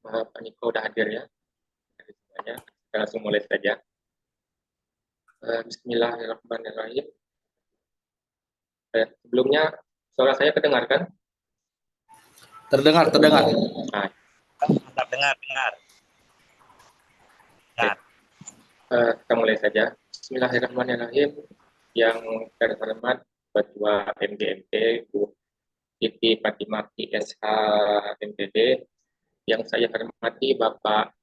Pak Niko udah hadir ya. Semuanya. Kita langsung mulai saja. Bismillahirrahmanirrahim. Sebelumnya, suara saya kedengarkan? Terdengar. Nah, Dengar. kita mulai saja. Bismillahirrahmanirrahim. Yang terhormat Ketua MGMP, Bu Siti Fatimah ISH MPD, yang saya hormati Bapak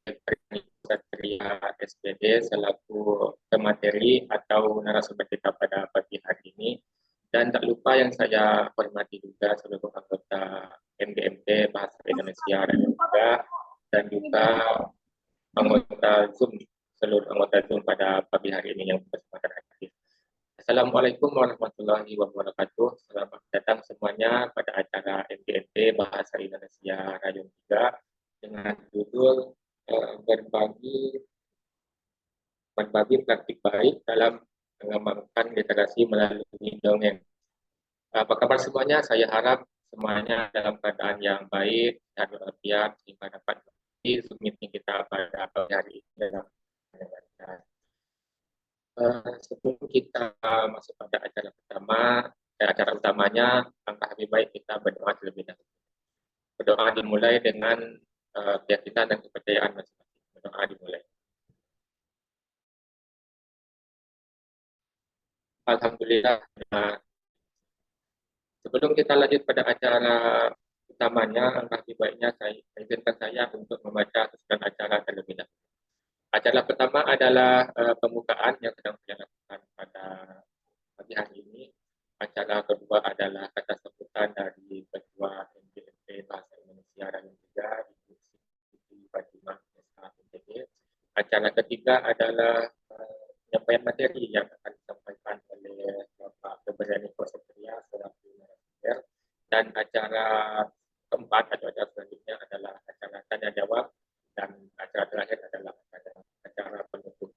Satria SPD selaku pemateri atau narasumber kita pada pagi hari ini, dan tak lupa yang saya hormati juga seluruh anggota MGMP Bahasa Indonesia dan juga anggota Zoom, seluruh anggota Zoom pada pagi hari ini yang berkesempatan hadir. Assalamualaikum warahmatullahi wabarakatuh. Selamat datang semuanya pada acara MGMP Bahasa Indonesia Rayon 3 dengan judul berbagi praktik baik dalam mengembangkan literasi melalui dongeng. Apa kabar semuanya? Saya harap semuanya dalam keadaan yang baik dan walafiat sehingga dapat mengikuti Zoom meeting kita pada pagi hari ini dalam sebelum kita masuk pada acara utamanya, langkah lebih baik kita berdoa terlebih dahulu. Berdoa dimulai dengan keyakinan dan kepercayaan masing-masing. Berdoa dimulai. Alhamdulillah. Sebelum kita lanjut pada acara utamanya, langkah lebih baiknya izinkan saya untuk membaca susunan acara terlebih dahulu. Acara pertama adalah pembukaan yang sedang saya lakukan pada pagi hari ini. Acara kedua adalah kata sambutan dari Ketua MGMP Bahasa Indonesia Rayon 3 Ibu Siti Fatimah SHMPD. Acara ketiga adalah penyampaian materi yang akan disampaikan oleh Bapak Febrianiko Satria selaku narasumber, dan acara keempat atau acara selanjutnya adalah acara tanya jawab, dan acara terakhir adalah acara penutup.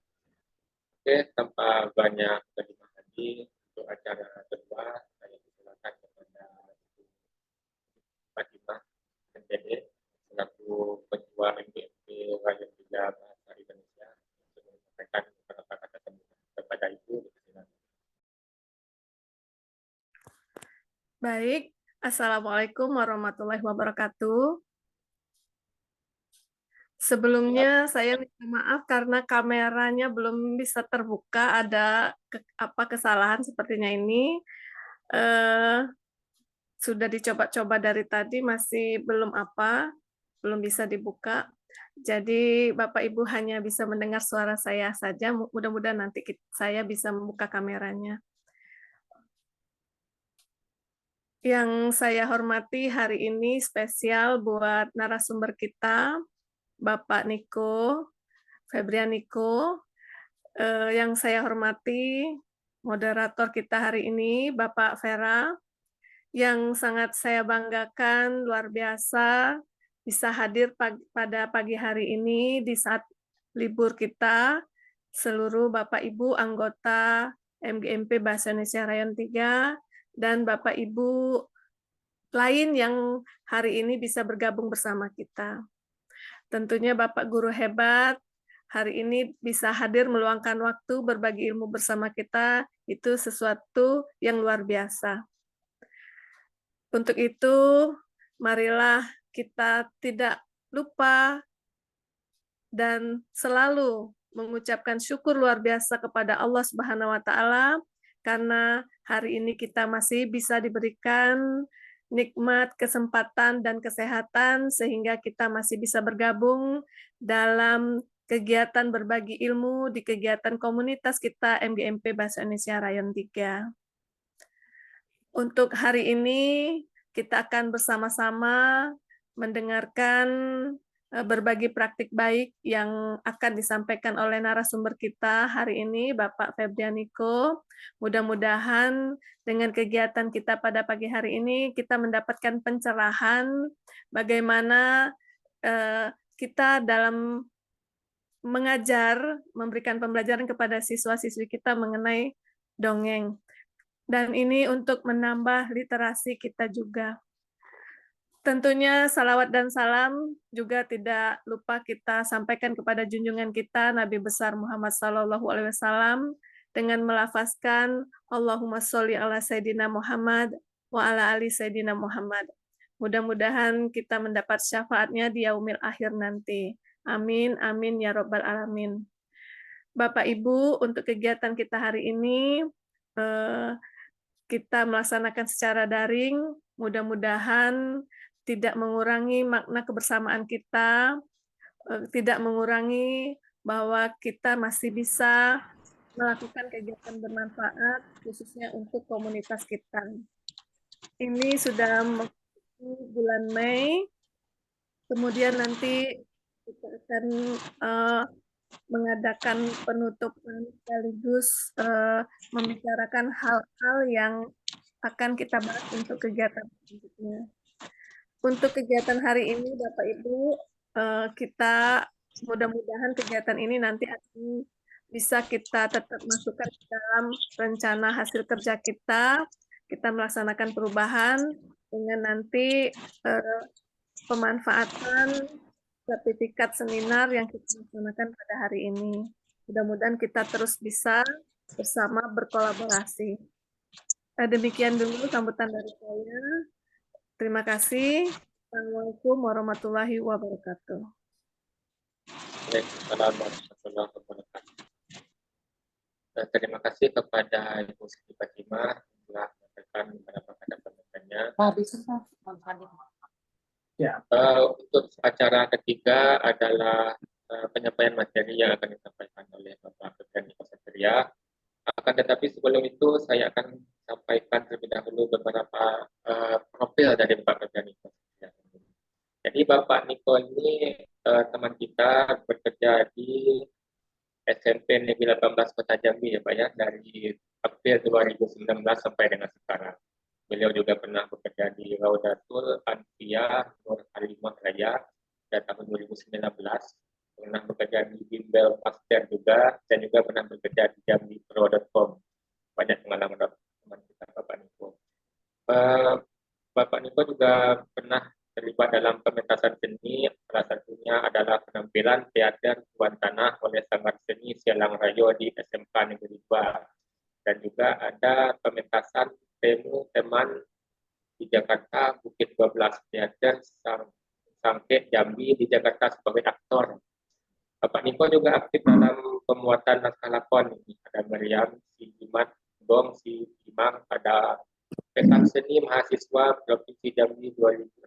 Oke, tanpa banyak terima kasih, untuk acara kedua saya persilakan kepada Fatimah MPD selaku Ketua MGMP Rayon 3 Bahasa Indonesia untuk menyampaikan beberapa kata sambutan. Kepada Ibu, baik. Assalamualaikum warahmatullahi wabarakatuh. Sebelumnya saya minta maaf karena kameranya belum bisa terbuka, ada kesalahan sepertinya ini. Sudah dicoba-coba dari tadi, masih belum bisa dibuka. Jadi Bapak Ibu hanya bisa mendengar suara saya saja. Mudah-mudahan nanti saya bisa membuka kameranya. Yang saya hormati hari ini spesial buat narasumber kita, Bapak Niko, Febrianiko. Yang saya hormati moderator kita hari ini, Bapak Vera, yang sangat saya banggakan, luar biasa, bisa hadir pada pagi hari ini di saat libur kita, seluruh Bapak Ibu anggota MGMP Bahasa Indonesia Rayon 3, dan Bapak Ibu lain yang hari ini bisa bergabung bersama kita. Tentunya Bapak Guru hebat, hari ini bisa hadir meluangkan waktu berbagi ilmu bersama kita, itu sesuatu yang luar biasa. Untuk itu, marilah kita tidak lupa dan selalu mengucapkan syukur luar biasa kepada Allah Subhanahu wa Ta'ala, karena hari ini kita masih bisa diberikan nikmat, kesempatan, dan kesehatan, sehingga kita masih bisa bergabung dalam kegiatan berbagi ilmu di kegiatan komunitas kita MGMP Bahasa Indonesia Rayon 3. Untuk hari ini, kita akan bersama-sama mendengarkan berbagi praktik baik yang akan disampaikan oleh narasumber kita hari ini, Bapak Febrianiko. Mudah-mudahan dengan kegiatan kita pada pagi hari ini, kita mendapatkan pencerahan bagaimana kita dalam mengajar, memberikan pembelajaran kepada siswa-siswi kita mengenai dongeng. Dan ini untuk menambah literasi kita juga. Tentunya salawat dan salam juga tidak lupa kita sampaikan kepada junjungan kita Nabi besar Muhammad SAW dengan melafazkan Allahumma sholli ala Sayyidina Muhammad wa ala ali Sayyidina Muhammad. Mudah-mudahan kita mendapat syafaatnya di yaumil akhir nanti. Amin, amin ya Rabbal Alamin. Bapak Ibu, untuk kegiatan kita hari ini, kita melaksanakan secara daring, mudah-mudahan tidak mengurangi makna kebersamaan kita, tidak mengurangi bahwa kita masih bisa melakukan kegiatan bermanfaat, khususnya untuk komunitas kita. Ini sudah bulan Mei, kemudian nanti kita akan mengadakan penutupan sekaligus membicarakan hal-hal yang akan kita bahas untuk kegiatan selanjutnya. Untuk kegiatan hari ini, Bapak Ibu, kita mudah-mudahan kegiatan ini nanti akan bisa kita tetap masukkan ke dalam rencana hasil kerja kita. Kita melaksanakan perubahan dengan nanti pemanfaatan sertifikat seminar yang kita laksanakan pada hari ini. Mudah-mudahan kita terus bisa bersama berkolaborasi. Demikian dulu sambutan dari saya. Terima kasih. Assalamualaikum warahmatullahi wabarakatuh. Waalaikumsalam warahmatullahi wabarakatuh. Terima kasih kepada Ibu Siti Fatimah yang telah menyampaikan beberapa kata penyampaiannya. Ya. Untuk acara ketiga adalah penyampaian materi yang akan disampaikan oleh Bapak Ketua Niko Satria. Akan tetapi sebelum itu saya akan sampaikan terlebih dahulu beberapa profil dari Bapak Ketua Niko Satria. Jadi Bapak Niko ini teman kita bekerja di SMP Negeri 18 Kota Jambi ya Pak ya, dari April 2019 sampai dengan sekarang. Beliau juga pernah bekerja di Raudatul Anfiyah Nur Halimah Raya pada tahun 2019. Pernah bekerja di Bimbel Master juga, dan juga pernah bekerja di JambiPro.com. Banyak pengalaman teman kita Bapak Niko. Bapak Niko juga pernah terlibat dalam pementasan seni, salah satunya adalah penampilan teater Tuan Tanah oleh Sanggar Seni Sialang Rayo di SMK Negeri 2. Dan juga ada pementasan Temu Teman di Jakarta, Bukit 12 Teater Sangket Jambi di Jakarta sebagai aktor. Bapak Niko juga aktif dalam pembuatan naskah lakon. Ada Meriam, Si Jimat, Gong, Si Imang, ada Pekan Seni Mahasiswa Provinsi Jambi 2016.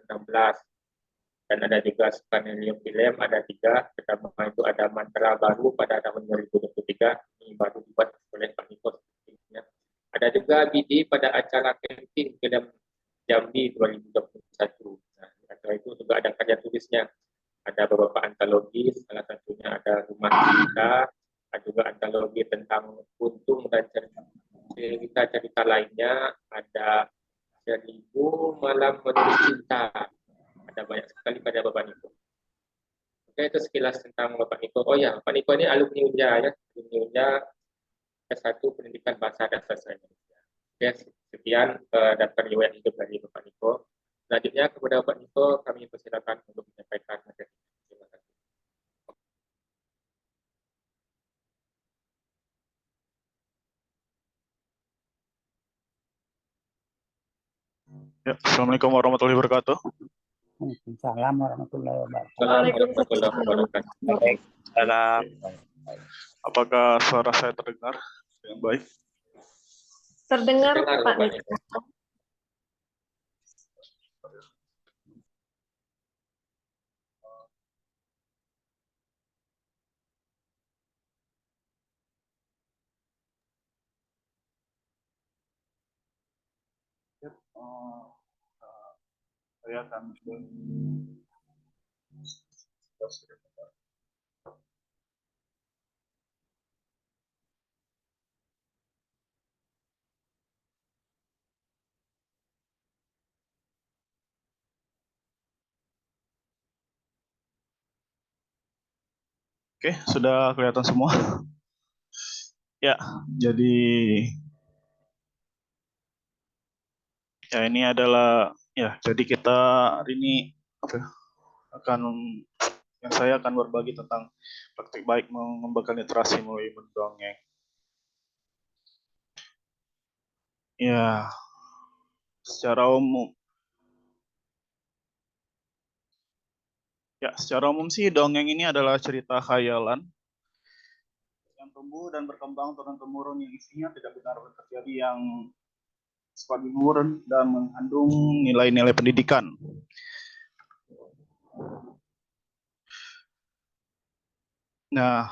Dan ada juga skenario film, ada 3. Pertama itu ada Mantra Baru pada tahun 2023, ini baru dibuat oleh Pak Niko. Ada juga BD pada acara camping film Jambi 2021. Nah, acara itu juga ada karya tulisnya. Ada beberapa antologi, salah satunya ada Rumah Cerita, ada juga antologi tentang Untung dan cerita-cerita lainnya, ada 1000 Malam Menulis Cinta. Ada banyak sekali pada Bapak Niko. Oke, itu sekilas tentang Bapak Niko. Oh ya, Bapak Niko ini alumni UNJA ya, alumni UNJA S1 Pendidikan Bahasa dan Sastra Indonesia. Oke, sekian daftar riwayat hidup dari Bapak Niko. Selanjutnya kepada Bapak Niko kami persilakan untuk menyampaikan materi. Terima kasih. Ya, Assalamualaikum warahmatullahi wabarakatuh. Waalaikumsalam warahmatullahi wabarakatuh. Waalaikumsalam warahmatullahi wabarakatuh. Salam. Apakah suara saya terdengar dengan baik? Terdengar, Terdengar, Pak Bapak Niko. Saya akan Oke, sudah kelihatan semua? Ya, jadi ya ini adalah Ya, jadi kita hari ini apa ya, saya akan berbagi tentang praktik baik mengembangkan literasi melalui mendongeng. Ya, secara umum. Ya, secara umum sih dongeng ini adalah cerita khayalan yang tumbuh dan berkembang turun-temurun yang isinya tidak benar-benar terjadi, yang sifat murni dan mengandung nilai-nilai pendidikan. Nah,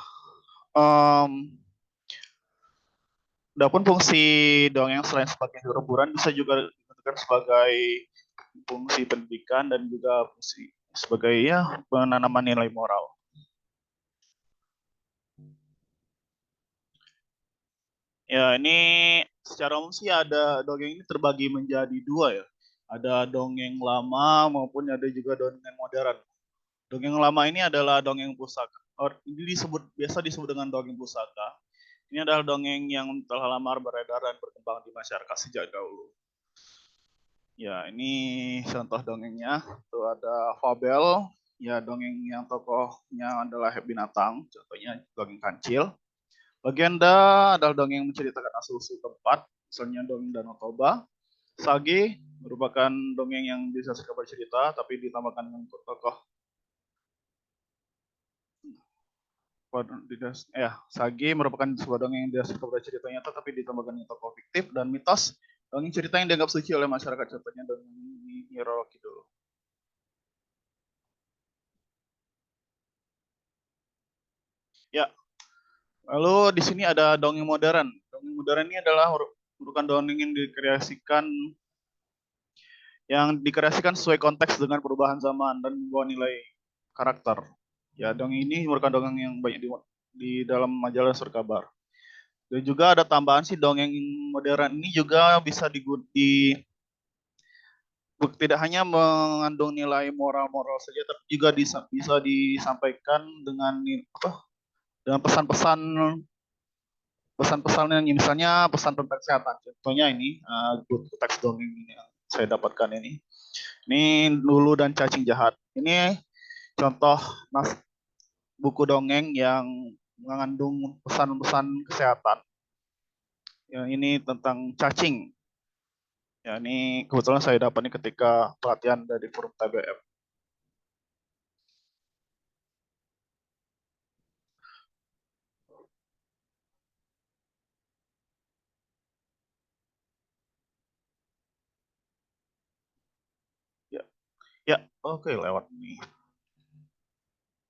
adapun fungsi dongeng selain sebagai hiburan bisa juga digunakan sebagai fungsi pendidikan dan juga fungsi sebagai ya penanaman nilai moral. Ya, ini secara umum sih ada dongeng ini terbagi menjadi dua ya. Ada dongeng lama maupun ada juga dongeng modern. Dongeng lama ini adalah dongeng pusaka. Ini biasa disebut dengan dongeng pusaka. Ini adalah dongeng yang telah lama beredar dan berkembang di masyarakat sejak dahulu. Ya, ini contoh dongengnya. Itu ada fabel, ya dongeng yang tokohnya adalah binatang, contohnya dongeng kancil. Legenda adalah dongeng yang menceritakan asal-usul tempat, misalnya dongeng Danau Toba. Sage merupakan dongeng yang bisa sekedar cerita, tapi ditambahkan dengan tokoh. Sage merupakan sebuah dongeng yang didasarkan pada cerita nyata, tapi ditambahkan dengan tokoh fiktif. Dan mitos, dongeng cerita yang dianggap suci oleh masyarakat, contohnya dongeng Nyi Roro Kidul. Ya, lalu di sini ada dongeng modern. Dongeng modern ini adalah merupakan dongeng yang dikreasikan sesuai konteks dengan perubahan zaman dan membawa nilai karakter. Ya, dongeng ini merupakan dongeng yang banyak di dalam majalah Surat Kabar. Dan juga ada tambahan sih, dongeng modern ini juga bisa tidak hanya mengandung nilai moral saja, tapi juga bisa disampaikan dengan pesan-pesan yang misalnya pesan tentang kesehatan. Contohnya ini teks dongeng ini yang saya dapatkan ini. Ini Lulu dan Cacing Jahat. Ini contoh buku dongeng yang mengandung pesan-pesan kesehatan. Ya, ini tentang cacing. Ya, ini kebetulan saya dapat ini ketika pelatihan dari forum TBM. Ya, oke, lewat nih.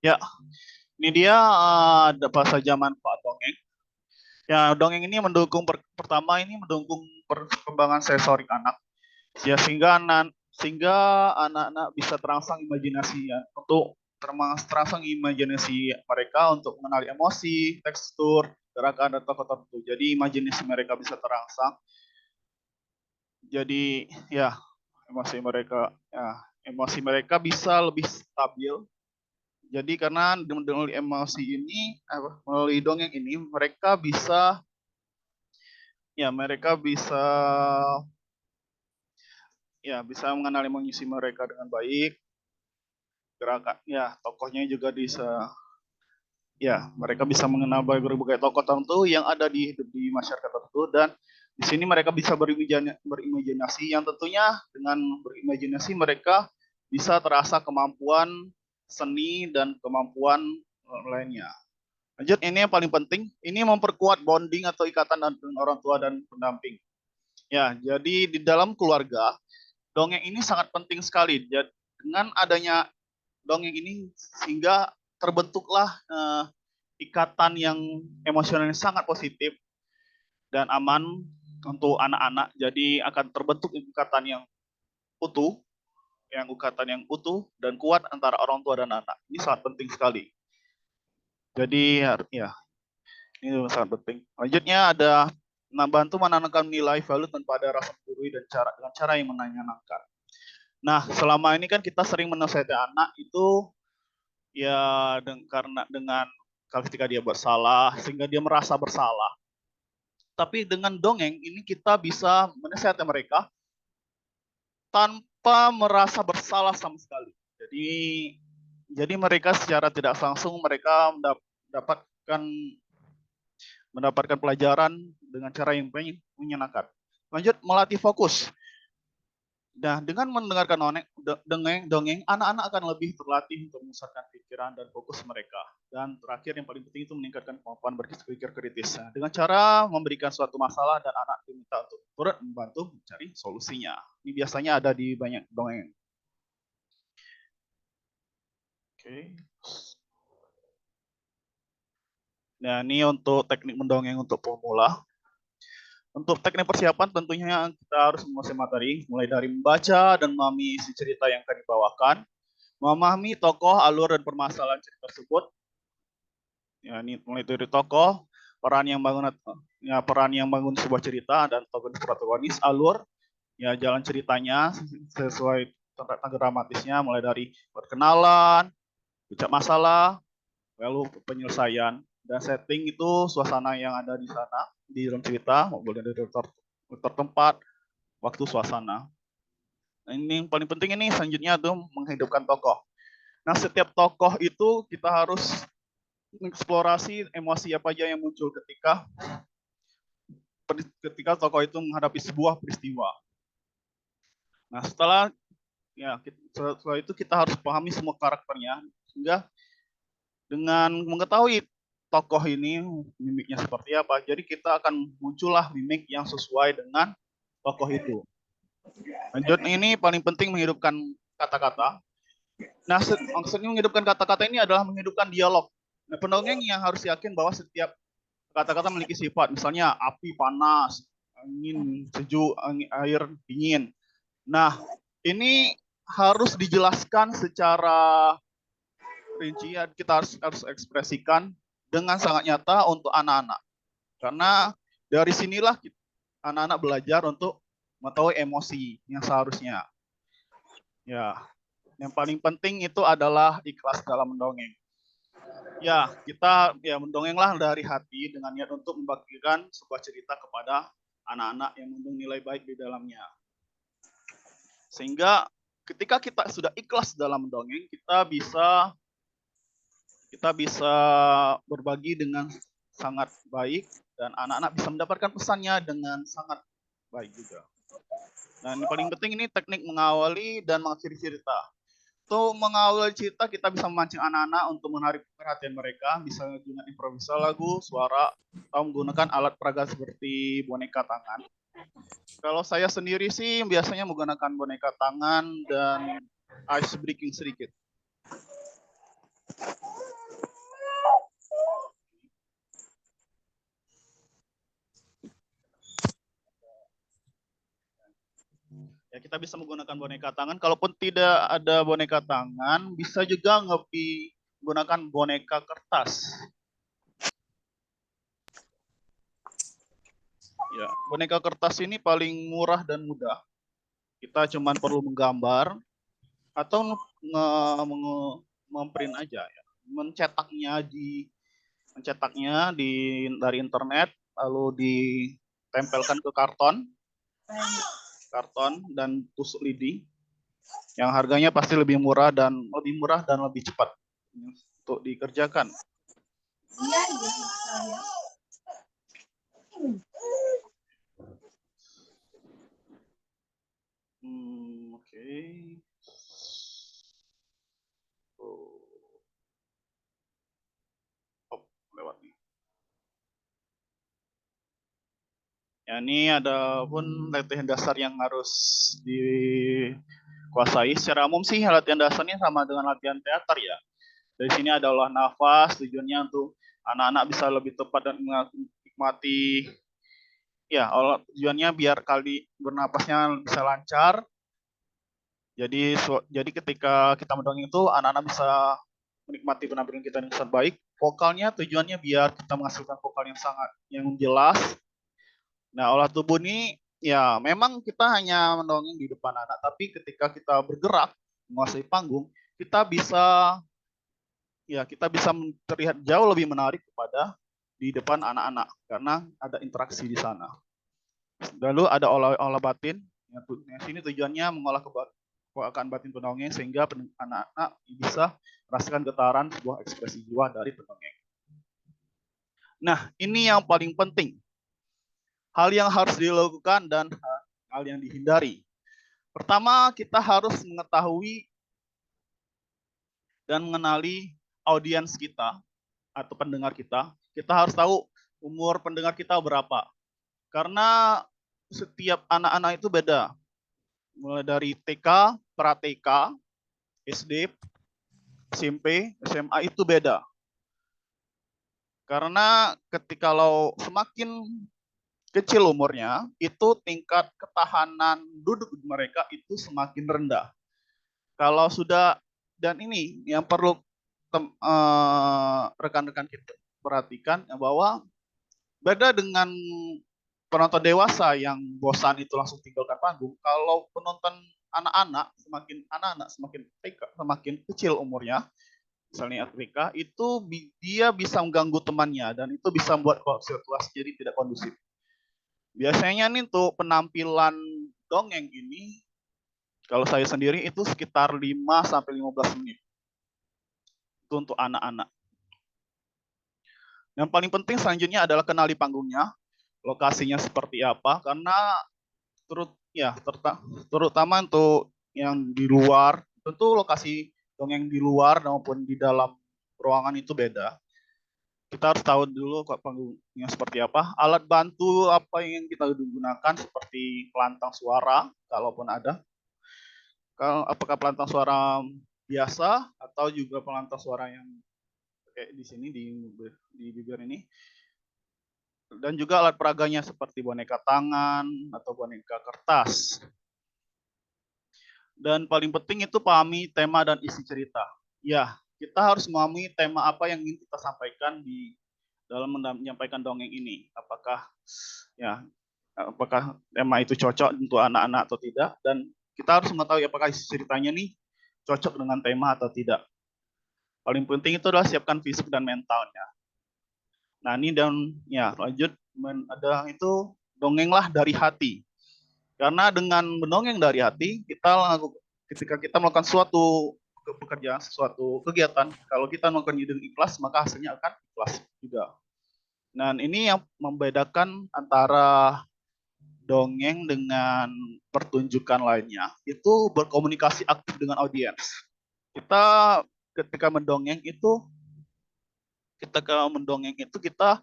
Ya, ini dia ada bahasa zaman Pak Dongeng. Ya, dongeng ini pertama ini mendukung perkembangan sensorik anak. Ya, sehingga anak-anak bisa terangsang imajinasi ya, untuk terangsang imajinasi mereka untuk mengenali emosi, tekstur, gerakan dan tokoh tertentu. Jadi imajinasi mereka bisa terangsang. Jadi ya emosi mereka bisa lebih stabil. Jadi karena melalui melalui dongeng ini mereka bisa mengenali emosi mereka dengan baik. Gerakan tokohnya juga bisa mereka bisa mengenal berbagai tokoh tertentu yang ada di masyarakat tertentu, dan di sini mereka bisa berimajinasi, yang tentunya dengan berimajinasi mereka bisa terasa kemampuan seni dan kemampuan lainnya. Lanjut, ini yang paling penting, ini memperkuat bonding atau ikatan dengan orang tua dan pendamping. Ya, jadi di dalam keluarga dongeng ini sangat penting sekali. Dengan adanya dongeng ini sehingga terbentuklah ikatan yang emosionalnya sangat positif dan aman untuk anak-anak. Jadi akan terbentuk ikatan yang utuh dan kuat antara orang tua dan anak. Ini sangat penting sekali. Jadi ya, ini sangat penting. Lanjutnya ada bantu menanamkan nilai value tanpa ada rasa menggurui dan dengan cara yang menyenangkan. Nah, selama ini kan kita sering menasihati anak itu ya karena ketika dia bersalah sehingga dia merasa bersalah. Tapi dengan dongeng ini kita bisa menasihati mereka tanpa merasa bersalah sama sekali. Jadi mereka secara tidak langsung mereka mendapatkan pelajaran dengan cara yang menyenangkan. Lanjut, melatih fokus. Nah, dengan mendengarkan dongeng, anak-anak akan lebih terlatih untuk memusatkan pikiran dan fokus mereka. Dan terakhir yang paling penting itu meningkatkan kemampuan berpikir kritis. Nah, dengan cara memberikan suatu masalah dan anak diminta untuk turut membantu mencari solusinya. Ini biasanya ada di banyak dongeng. Oke. Nah, ini untuk teknik mendongeng untuk pemula. Untuk teknik persiapan tentunya kita harus menguasai materi, mulai dari membaca dan memahami isi cerita yang akan dibawakan, memahami tokoh, alur, dan permasalahan cerita tersebut. Ya, ini mulai dari tokoh, peran yang bangun sebuah cerita, dan tokoh protagonis, alur, ya jalan ceritanya sesuai tata dramatisnya, mulai dari perkenalan, puncak masalah, lalu penyelesaian, dan setting itu suasana yang ada di sana, di dalam cerita, mulai dari tempat, waktu, suasana. Nah, ini yang paling penting ini selanjutnya tuh menghidupkan tokoh. Nah, setiap tokoh itu kita harus mengeksplorasi emosi apa aja yang muncul ketika tokoh itu menghadapi sebuah peristiwa. Nah, setelah itu kita harus pahami semua karakternya, sehingga dengan mengetahui tokoh ini mimiknya seperti apa, jadi kita akan muncullah mimik yang sesuai dengan tokoh itu. Lanjut, ini paling penting menghidupkan kata-kata. Nah, maksudnya menghidupkan kata-kata ini adalah menghidupkan dialog. Nah, pendongeng yang harus yakin bahwa setiap kata-kata memiliki sifat, misalnya api, panas, angin sejuk, air dingin. Nah, ini harus dijelaskan secara rinci, kita harus ekspresikan dengan sangat nyata untuk anak-anak. Karena dari sinilah anak-anak belajar untuk mengetahui emosi yang seharusnya. Ya, yang paling penting itu adalah ikhlas dalam mendongeng. Ya, kita mendongenglah dari hati dengan niat untuk membagikan sebuah cerita kepada anak-anak yang mengandung nilai baik di dalamnya. Sehingga ketika kita sudah ikhlas dalam mendongeng, kita bisa berbagi dengan sangat baik dan anak-anak bisa mendapatkan pesannya dengan sangat baik juga. Dan yang paling penting ini teknik mengawali dan mengakhiri cerita. Untuk mengawali cerita kita bisa memancing anak-anak untuk menarik perhatian mereka, bisa menggunakan improvisasi lagu, suara, atau menggunakan alat peraga seperti boneka tangan. Kalau saya sendiri sih biasanya menggunakan boneka tangan dan ice breaking sedikit. Ya, kita bisa menggunakan boneka tangan. Kalaupun tidak ada boneka tangan, bisa juga menggunakan boneka kertas. Ya, boneka kertas ini paling murah dan mudah. Kita cuma perlu menggambar atau memprint aja ya. Mencetaknya dari internet, lalu ditempelkan ke karton dan tusuk lidi, yang harganya pasti lebih murah dan lebih cepat untuk dikerjakan. Oke. Lewat nih. Ya, ini ada pun latihan dasar yang harus dikuasai. Secara umum sih latihan dasarnya sama dengan latihan teater ya. Dari sini ada olah nafas, tujuannya untuk anak-anak bisa lebih tepat dan menikmati. Ya, tujuannya biar kali bernapasnya bisa lancar. Jadi ketika kita mendongeng itu anak-anak bisa menikmati penampilan kita dengan sangat baik. Vokalnya tujuannya biar kita menghasilkan vokal yang jelas. Nah, olah tubuh ini ya memang kita hanya mendongeng di depan anak, tapi ketika kita bergerak menguasai panggung, kita bisa terlihat jauh lebih menarik di depan anak-anak karena ada interaksi di sana. Lalu ada olah batin. Yang sini tujuannya mengolah kepekaan batin pendongeng sehingga anak-anak bisa merasakan getaran sebuah ekspresi jiwa dari pendongeng. Nah, ini yang paling penting. Hal yang harus dilakukan dan hal yang dihindari. Pertama, kita harus mengetahui dan mengenali audiens kita atau pendengar kita. Kita harus tahu umur pendengar kita berapa. Karena setiap anak-anak itu beda. Mulai dari TK, pra-TK, SD, SMP, SMA itu beda. Karena ketika kalau semakin kecil umurnya, itu tingkat ketahanan duduk mereka itu semakin rendah. Kalau sudah, dan ini yang perlu rekan-rekan kita perhatikan bahwa beda dengan penonton dewasa yang bosan itu langsung tinggalkan panggung. Kalau penonton anak-anak semakin TK, semakin kecil umurnya, misalnya TK, itu dia bisa mengganggu temannya dan itu bisa membuat situasi jadi tidak kondusif. Biasanya nih untuk penampilan dongeng ini, kalau saya sendiri itu sekitar 5-15 menit. Itu untuk anak-anak. Yang paling penting selanjutnya adalah kenali panggungnya, lokasinya seperti apa, karena terutama untuk yang di luar, tentu lokasi dongeng di luar maupun di dalam ruangan itu beda. Kita harus tahu dulu kok panggungnya seperti apa. Alat bantu apa yang kita gunakan seperti pelantang suara, kalaupun ada. Apakah pelantang suara biasa atau juga pelantang suara yang kayak di sini di bibir ini. Dan juga alat peraganya seperti boneka tangan atau boneka kertas. Dan paling penting itu pahami tema dan isi cerita. Ya, kita harus memahami tema apa yang ingin kita sampaikan di dalam menyampaikan dongeng ini. Apakah tema itu cocok untuk anak-anak atau tidak, dan kita harus mengetahui apakah isi ceritanya nih cocok dengan tema atau tidak. Paling penting itu adalah siapkan fisik dan mentalnya. Nah, ini dan ya lanjut ada itu dongenglah dari hati. Karena dengan mendongeng dari hati, ketika kita melakukan suatu pekerjaan, suatu kegiatan, kalau kita melakukan dengan ikhlas, maka hasilnya akan ikhlas juga. Dan ini yang membedakan antara dongeng dengan pertunjukan lainnya, itu berkomunikasi aktif dengan audiens. Kita ketika mendongeng itu kita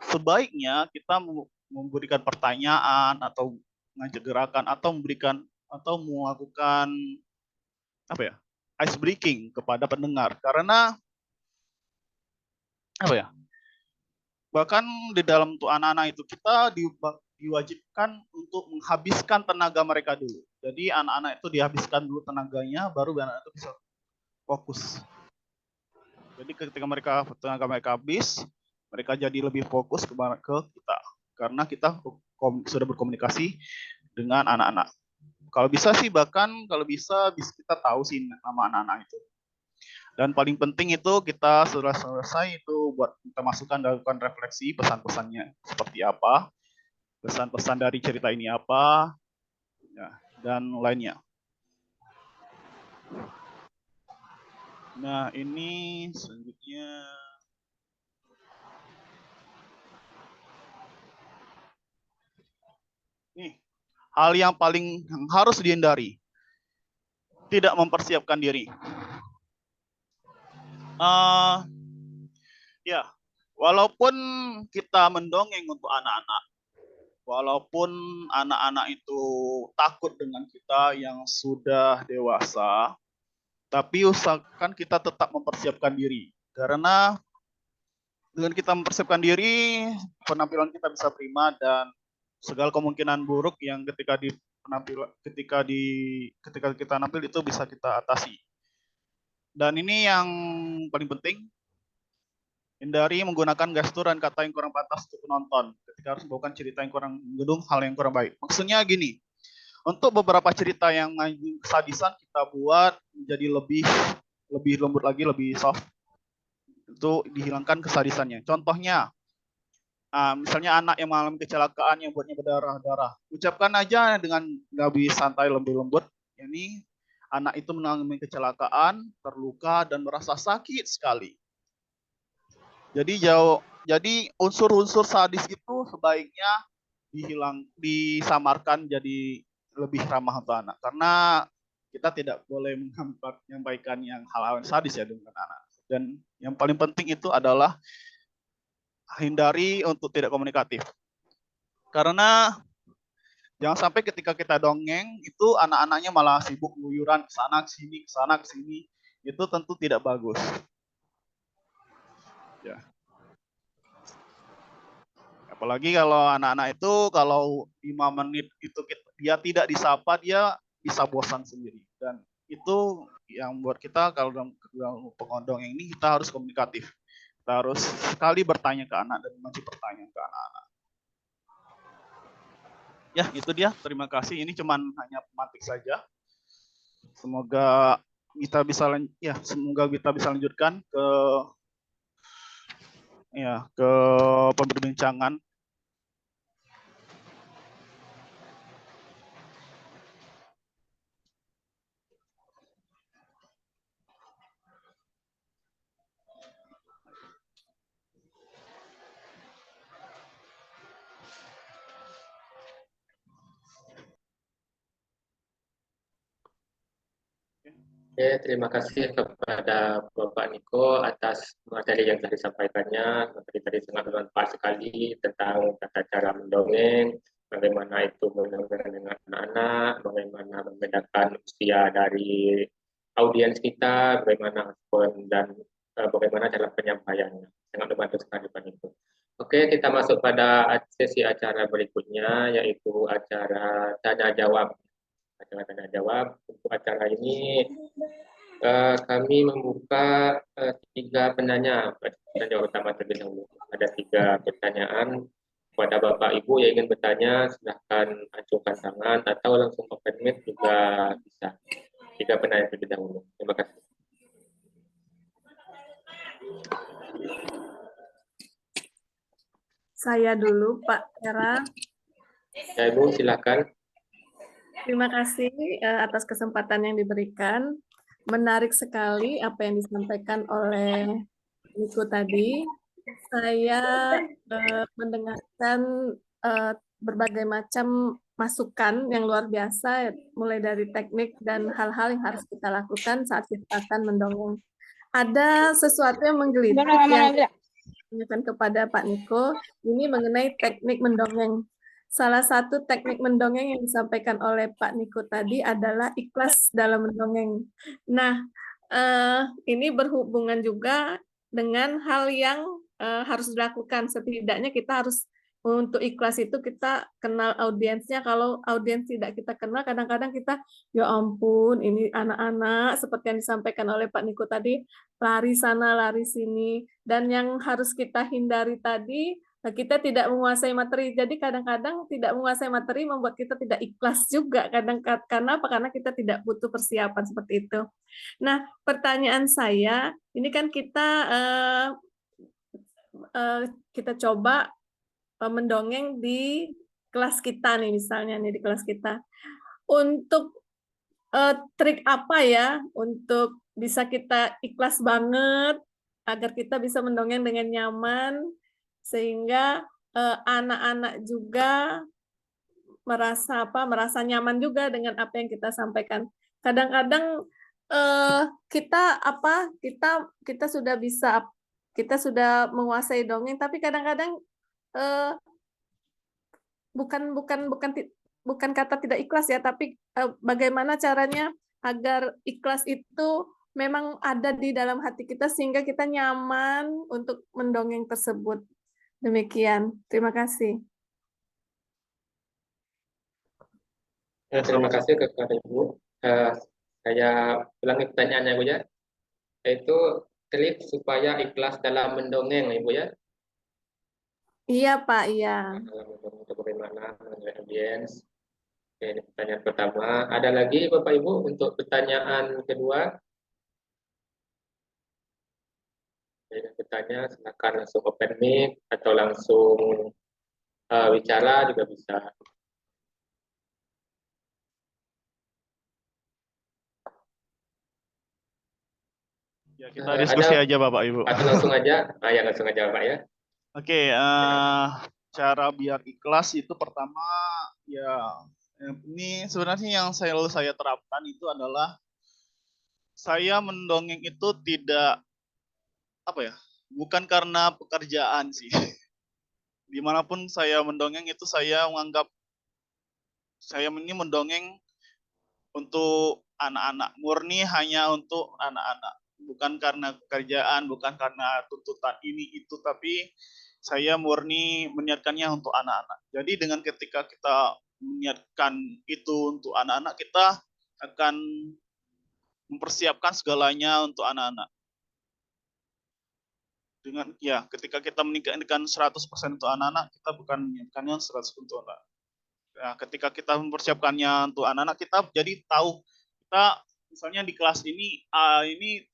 sebaiknya kita memberikan pertanyaan atau mengajak gerakan atau melakukan ice breaking kepada pendengar, karena bahkan di dalam untuk anak-anak itu kita diwajibkan untuk menghabiskan tenaga mereka dulu. Jadi anak-anak itu dihabiskan dulu tenaganya, baru anak-anak itu bisa fokus. Jadi ketika tenaga mereka habis, mereka jadi lebih fokus ke kita, karena kita sudah berkomunikasi dengan anak-anak. Kalau bisa kita tahu sih nama anak-anak itu. Dan paling penting itu kita sudah selesai itu buat kita masukkan lakukan refleksi pesan-pesannya seperti apa, pesan-pesan dari cerita ini apa, ya, dan lainnya. Nah, ini selanjutnya. Nih, hal yang harus dihindari. Tidak mempersiapkan diri. Walaupun kita mendongeng untuk anak-anak, walaupun anak-anak itu takut dengan kita yang sudah dewasa, tapi usahakan kita tetap mempersiapkan diri. Karena dengan kita mempersiapkan diri, penampilan kita bisa prima dan segala kemungkinan buruk yang ketika kita nampil itu bisa kita atasi. Dan ini yang paling penting, hindari menggunakan gestur dan kata yang kurang pantas untuk penonton ketika harus membawakan cerita yang kurang mengandung hal yang kurang baik. Maksudnya gini, untuk beberapa cerita yang kesadisan kita buat menjadi lebih lembut lagi, lebih soft. Itu dihilangkan kesadisannya. Contohnya, Misalnya anak yang mengalami kecelakaan yang buatnya berdarah-darah, ucapkan aja dengan lebih santai, lembut. Ini anak itu mengalami kecelakaan, terluka dan merasa sakit sekali. Jadi unsur-unsur sadis itu sebaiknya disamarkan jadi lebih ramah untuk anak, karena kita tidak boleh menyampaikan yang hal-hal sadis ya dengan anak. Dan yang paling penting itu adalah hindari untuk tidak komunikatif. Karena jangan sampai ketika kita dongeng itu anak-anaknya malah sibuk keluyuran ke sana ke sini. Itu tentu tidak bagus. Ya. Apalagi kalau anak-anak itu kalau 5 menit itu dia tidak disapa, dia bisa bosan sendiri. Dan itu yang buat kita kalau dalam pengondong ini kita harus komunikatif. Kita harus sekali bertanya ke anak dan masih pertanyaan ke anak-anak. Ya, itu dia. Terima kasih. Ini cuman hanya pemantik saja. Semoga kita bisa lanjutkan ke perbincangan. Oke, terima kasih kepada Bapak Niko atas materi yang tadi disampaikannya. Materi tadi sangat bermanfaat sekali tentang tata cara mendongeng, bagaimana itu mendongeng dengan anak-anak, bagaimana membedakan usia dari audiens kita, bagaimana cara penyampaiannya. Sangat membantu sekali Pak Niko. Oke, kita masuk pada sesi acara berikutnya, yaitu acara tanya jawab. Acara tanya jawab. Untuk acara ini kami membuka 3 penanya. Penanya utama terlebih dahulu. Ada 3 pertanyaan kepada Bapak Ibu yang ingin bertanya, silahkan acungkan tangan atau langsung open mic juga bisa. 3 penanya terlebih dahulu. Terima kasih. Saya dulu, Pak Era. Ya, Ibu, silakan. Terima kasih atas kesempatan yang diberikan. Menarik sekali apa yang disampaikan oleh Niko tadi. Saya mendengarkan berbagai macam masukan yang luar biasa, mulai dari teknik dan hal-hal yang harus kita lakukan saat kita akan mendongeng. Ada sesuatu yang menggelitik yang ditanyakan kepada Pak Niko, ini mengenai teknik mendongeng. Salah satu teknik mendongeng yang disampaikan oleh Pak Niko tadi adalah ikhlas dalam mendongeng. Nah, ini berhubungan juga dengan hal yang harus dilakukan. Setidaknya kita harus untuk ikhlas itu kita kenal audiensnya. Kalau audiens tidak kita kenal, kadang-kadang kita, ya ampun, ini anak-anak seperti yang disampaikan oleh Pak Niko tadi, lari sana, lari sini. Dan yang harus kita hindari tadi, kita tidak menguasai materi. Jadi kadang-kadang tidak menguasai materi membuat kita tidak ikhlas juga. Karena apa? Karena kita tidak butuh persiapan seperti itu. Nah, pertanyaan saya, ini kan kita coba mendongeng di kelas kita nih, misalnya nih di kelas kita. Untuk trik apa ya untuk bisa kita ikhlas banget agar kita bisa mendongeng dengan nyaman sehingga anak-anak juga merasa nyaman juga dengan apa yang kita sampaikan. Kadang-kadang kita sudah menguasai dongeng, tapi kadang-kadang bukan kata tidak ikhlas ya, tapi bagaimana caranya agar ikhlas itu memang ada di dalam hati kita sehingga kita nyaman untuk mendongeng tersebut. Demikian. Terima kasih. Terima kasih kepada Ibu. Saya ulangi pertanyaannya, Bu ya. Yaitu trik supaya ikhlas dalam mendongeng, Ibu ya. Iya, Pak, iya. Dalam mendongeng itu bagaimana mengenai audiens. Oke, ini pertanyaan pertama. Ada lagi Bapak Ibu untuk pertanyaan kedua? Jadi bertanya, silakan langsung open mic atau langsung bicara juga bisa. Ya, kita diskusi Ada aja Bapak Ibu. atau langsung aja? Ya langsung aja Pak ya. Oke, cara biar ikhlas itu pertama ya ini sebenarnya yang selalu saya terapkan itu adalah saya mendongeng itu tidak apa ya, bukan karena pekerjaan sih. Dimanapun saya mendongeng itu saya menganggap saya ini mendongeng untuk anak-anak, murni hanya untuk anak-anak, bukan karena pekerjaan, bukan karena tuntutan ini itu, tapi saya murni meniatkannya untuk anak-anak. Jadi dengan ketika kita meniatkan itu untuk anak-anak, kita akan mempersiapkan segalanya untuk anak-anak. Dengan ya, ketika kita meningkatkan 100% untuk anak-anak, kita bukan menyiapkannya 100% untuk anak. Nah, ketika kita mempersiapkannya untuk anak-anak, kita jadi tahu kita misalnya di kelas ini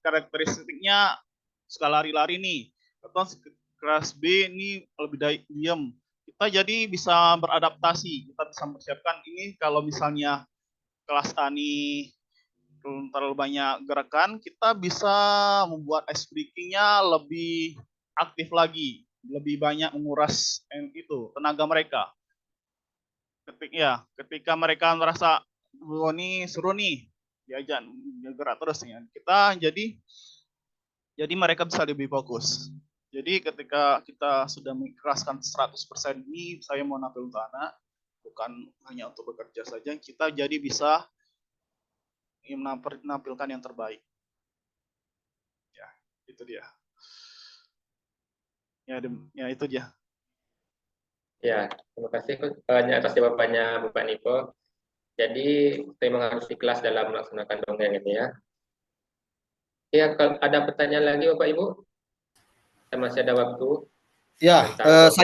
karakteristiknya suka lari-lari nih, atau kelas B ini lebih diam. Kita jadi bisa beradaptasi, kita bisa mempersiapkan ini kalau misalnya kelas A ini terlalu banyak gerakan, kita bisa membuat ice breaking-nya lebih aktif lagi, lebih banyak menguras tenaga mereka. Ketika mereka merasa ini seru nih, diajak gerak terus ya. Kita jadi mereka bisa lebih fokus. Jadi ketika kita sudah mengikhlaskan 100% ini saya mau nampil untuk anak, bukan hanya untuk bekerja saja, kita jadi bisa menampilkan yang terbaik. Ya, itu dia. Ya itu dia. Ya, terima kasih banyak atas jawabannya Bapak Niko. Jadi memang harus ikhlas dalam melaksanakan dongeng ini ya. Ya, kalau ada pertanyaan lagi Bapak Ibu, kita masih ada waktu. Ya, Tentang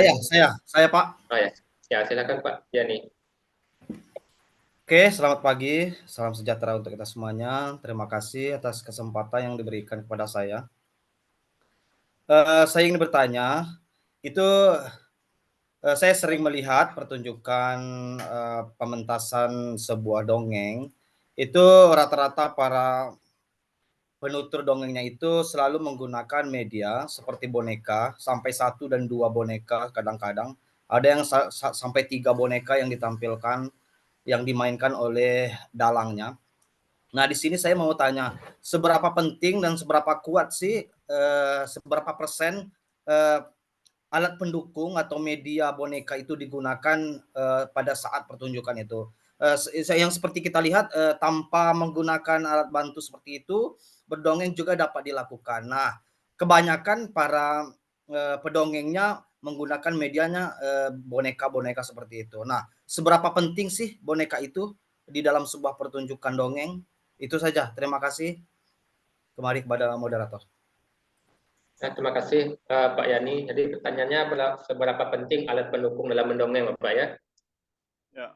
saya Pak. Oh ya, ya silakan Pak Yani. Oke, selamat pagi, salam sejahtera untuk kita semuanya. Terima kasih atas kesempatan yang diberikan kepada saya. Saya ingin bertanya, itu saya sering melihat pertunjukan pementasan sebuah dongeng, itu rata-rata para penutur dongengnya itu selalu menggunakan media seperti boneka, sampai 1 dan 2 boneka kadang-kadang. Ada yang sampai 3 boneka yang ditampilkan, yang dimainkan oleh dalangnya. Nah, di sini saya mau tanya, seberapa penting dan seberapa kuat sih, seberapa persen alat pendukung atau media boneka itu digunakan pada saat pertunjukan itu? Yang seperti kita lihat, tanpa menggunakan alat bantu seperti itu, berdongeng juga dapat dilakukan. Nah, kebanyakan para pedongengnya menggunakan medianya boneka-boneka seperti itu. Nah, seberapa penting sih boneka itu di dalam sebuah pertunjukan dongeng? Itu saja. Terima kasih. Kembali kepada moderator. Nah, terima kasih Pak Yani. Jadi pertanyaannya seberapa penting alat pendukung dalam mendongeng Bapak ya? Ya.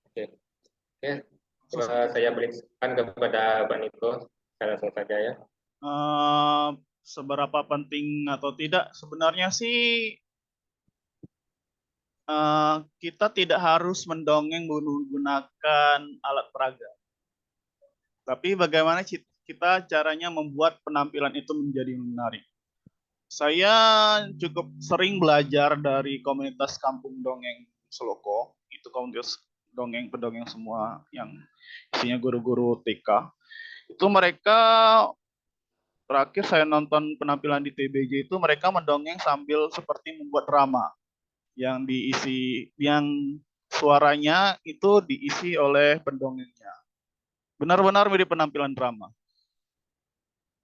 Oke. Saya berikan kepada Pak Niko. Saya langsung saja ya. Seberapa penting atau tidak, sebenarnya sih kita tidak harus mendongeng menggunakan alat peraga. Tapi bagaimana kita caranya membuat penampilan itu menjadi menarik. Saya cukup sering belajar dari komunitas Kampung Dongeng Seloko. Itu komunitas pendongeng semua yang isinya guru-guru TK. Itu mereka terakhir saya nonton penampilan di TBJ itu mereka mendongeng sambil seperti membuat drama yang suaranya itu diisi oleh pendongengnya. Benar-benar mirip penampilan drama.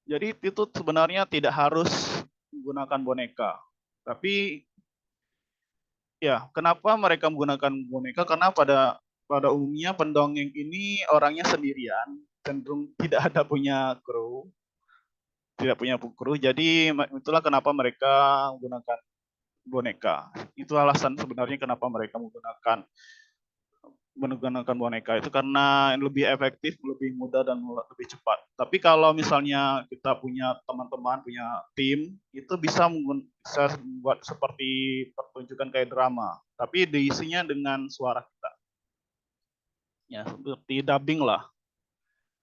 Jadi itu sebenarnya tidak harus menggunakan boneka. Tapi ya, kenapa mereka menggunakan boneka? Karena pada umumnya pendongeng ini orangnya sendirian, cenderung tidak ada punya kru. Tidak punya kru. Jadi itulah kenapa mereka menggunakan boneka. Itu alasan sebenarnya kenapa mereka menggunakan menggunakan boneka itu karena lebih efektif, lebih mudah dan lebih cepat. Tapi kalau misalnya kita punya teman-teman, punya tim, itu bisa buat seperti pertunjukan kayak drama, tapi diisinya dengan suara kita. Ya, seperti dubbing lah.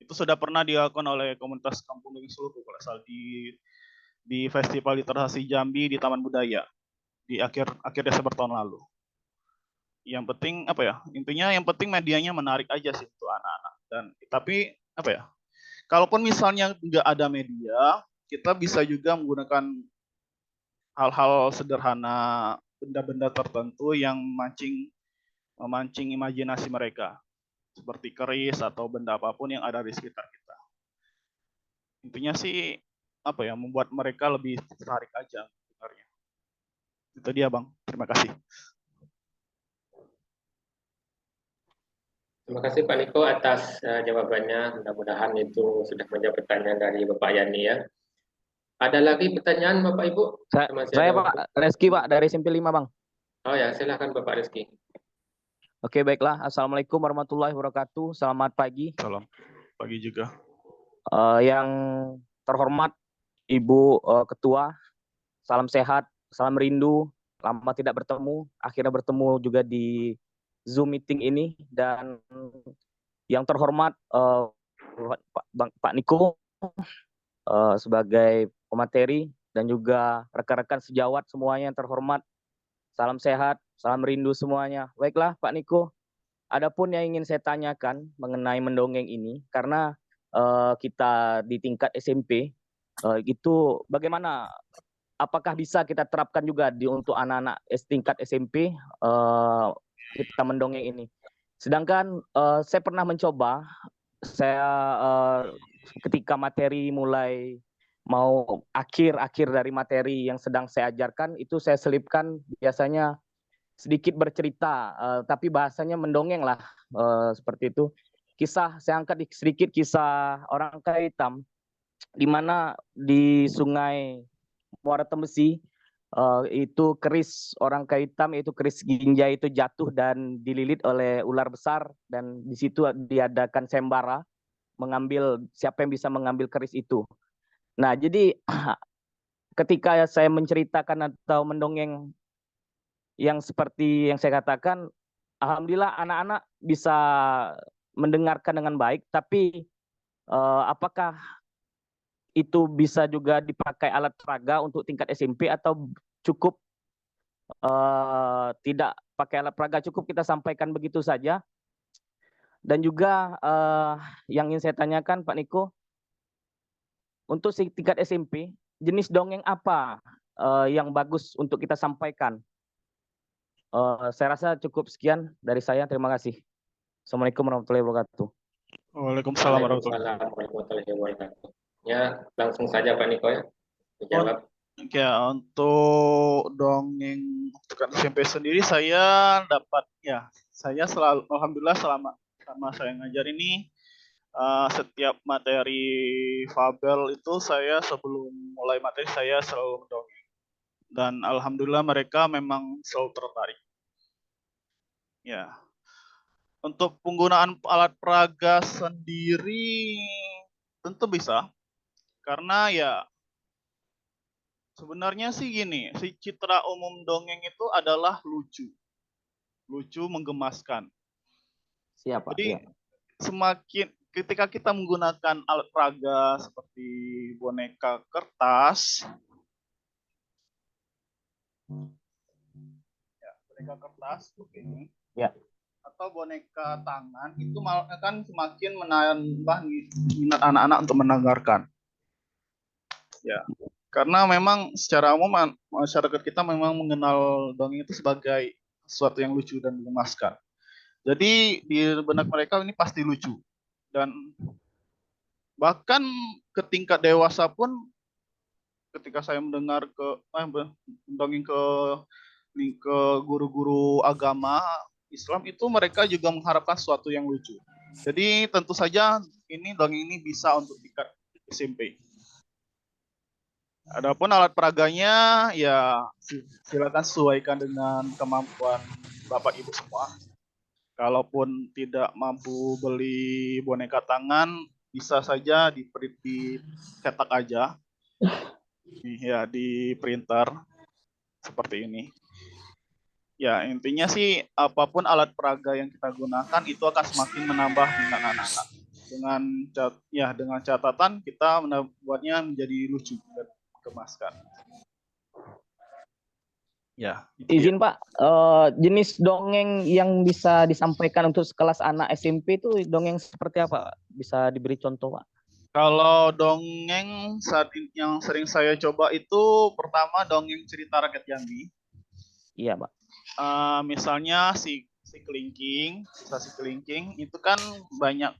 Itu sudah pernah dilakukan oleh komunitas Kampung Dongeng Seluruh kalau salah di Festival Literasi Jambi di Taman Budaya di akhir Desember tahun lalu. Yang penting apa ya? Intinya yang penting medianya menarik aja sih untuk anak-anak. Dan tapi apa ya? Kalaupun misalnya nggak ada media, kita bisa juga menggunakan hal-hal sederhana, benda-benda tertentu yang memancing imajinasi mereka, seperti keris atau benda apapun yang ada di sekitar kita. Intinya sih apa ya? Membuat mereka lebih tertarik aja sebenarnya. Itu dia, Bang. Terima kasih. Terima kasih Pak Niko atas jawabannya. Mudah-mudahan itu sudah menjawab pertanyaan dari Bapak Yani ya. Ada lagi pertanyaan Bapak Ibu? Saya Pak Reski Pak dari SMP 5 Bang. Oh ya, silakan Bapak Rizky. Oke baiklah. Assalamualaikum warahmatullahi wabarakatuh. Selamat pagi. Salam pagi juga. Yang terhormat Ibu Ketua, salam sehat, salam rindu. Lama tidak bertemu, akhirnya bertemu juga di Zoom meeting ini. Dan yang terhormat Pak Niko sebagai pemateri dan juga rekan-rekan sejawat semuanya yang terhormat. Salam sehat, salam rindu semuanya. Baiklah Pak Niko, adapun yang ingin saya tanyakan mengenai mendongeng ini, karena kita di tingkat SMP itu bagaimana? Apakah bisa kita terapkan juga untuk anak-anak tingkat SMP kita mendongeng ini? Sedangkan saya pernah mencoba, saya ketika materi mulai mau akhir dari materi yang sedang saya ajarkan, itu saya selipkan biasanya sedikit bercerita, tapi bahasanya mendongeng lah, seperti itu. Saya angkat sedikit kisah orang kaya hitam, di mana di Sungai Muara Tembesi itu keris orang kaya hitam, yaitu keris Ginjai itu jatuh dan dililit oleh ular besar, dan di situ diadakan sembara mengambil siapa yang bisa mengambil keris itu. Nah, jadi ketika saya menceritakan atau mendongeng yang seperti yang saya katakan, alhamdulillah anak-anak bisa mendengarkan dengan baik, tapi apakah itu bisa juga dipakai alat peraga untuk tingkat SMP atau cukup tidak pakai alat peraga, cukup kita sampaikan begitu saja? Dan juga yang ingin saya tanyakan Pak Niko, untuk tingkat SMP, jenis dongeng apa yang bagus untuk kita sampaikan? Saya rasa cukup sekian dari saya. Terima kasih. Assalamualaikum warahmatullahi wabarakatuh. Waalaikumsalam warahmatullahi wabarakatuh. Ya, langsung saja Pak Niko ya. Dijawab. Ya, untuk dongeng untuk SMP sendiri saya dapat ya, saya selalu alhamdulillah selama saya ngajar ini setiap materi fabel itu saya sebelum mulai materi saya selalu mendongeng. Dan alhamdulillah mereka memang selalu tertarik. Ya. Untuk penggunaan alat peraga sendiri tentu bisa. Karena ya sebenarnya sih gini, si citra umum dongeng itu adalah lucu. Lucu, menggemaskan. Siap, Pak. Jadi ya. semakin ketika kita menggunakan alat peraga seperti boneka kertas, ya, boneka kertas begini, ya, atau boneka tangan, itu akan semakin menambah minat anak-anak untuk mendengarkan. Ya, karena memang secara umum masyarakat kita memang mengenal dongeng itu sebagai sesuatu yang lucu dan menggemaskan. Jadi di benak mereka ini pasti lucu. Dan bahkan ke tingkat dewasa pun ketika saya mendengar mendongeng ke guru-guru agama Islam, itu mereka juga mengharapkan sesuatu yang lucu. Jadi tentu saja dongeng ini bisa untuk tingkat SMP. Adapun alat peraganya ya silakan sesuaikan dengan kemampuan Bapak Ibu semua. Kalaupun tidak mampu beli boneka tangan, bisa saja dicetak aja, ya di printer seperti ini. Ya, intinya sih apapun alat peraga yang kita gunakan itu akan semakin menambah minat anak-anak. Dengan catatan kita membuatnya menjadi lucu dan mengemaskan. Ya, itu dia. Izin Pak, jenis dongeng yang bisa disampaikan untuk sekelas anak SMP itu dongeng seperti apa? Bisa diberi contoh, Pak? Kalau dongeng yang sering saya coba itu pertama dongeng cerita rakyat Jambi. Iya, Pak. Misalnya si kelingking, si kelingking itu kan banyak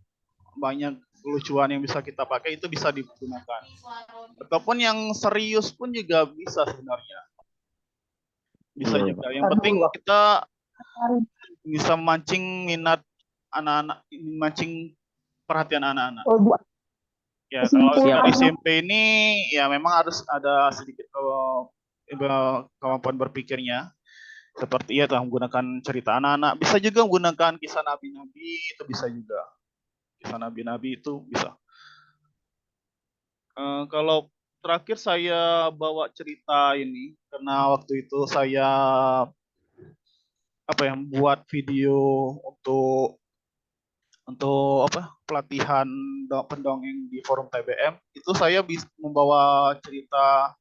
lucuan yang bisa kita pakai, itu bisa digunakan. Ataupun yang serius pun juga bisa sebenarnya. Bisa Iya, juga. Yang penting kita bisa memancing minat anak-anak, memancing perhatian anak-anak. Ya, kalau dari SMP ini ya memang harus ada sedikit kemampuan berpikirnya. Seperti telah menggunakan cerita anak-anak. Bisa juga menggunakan kisah nabi-nabi, itu bisa juga. Kisah nabi-nabi itu bisa. Kalau terakhir saya bawa cerita ini, karena waktu itu saya buat video untuk pelatihan pendongeng di forum TBM, itu saya bisa membawa cerita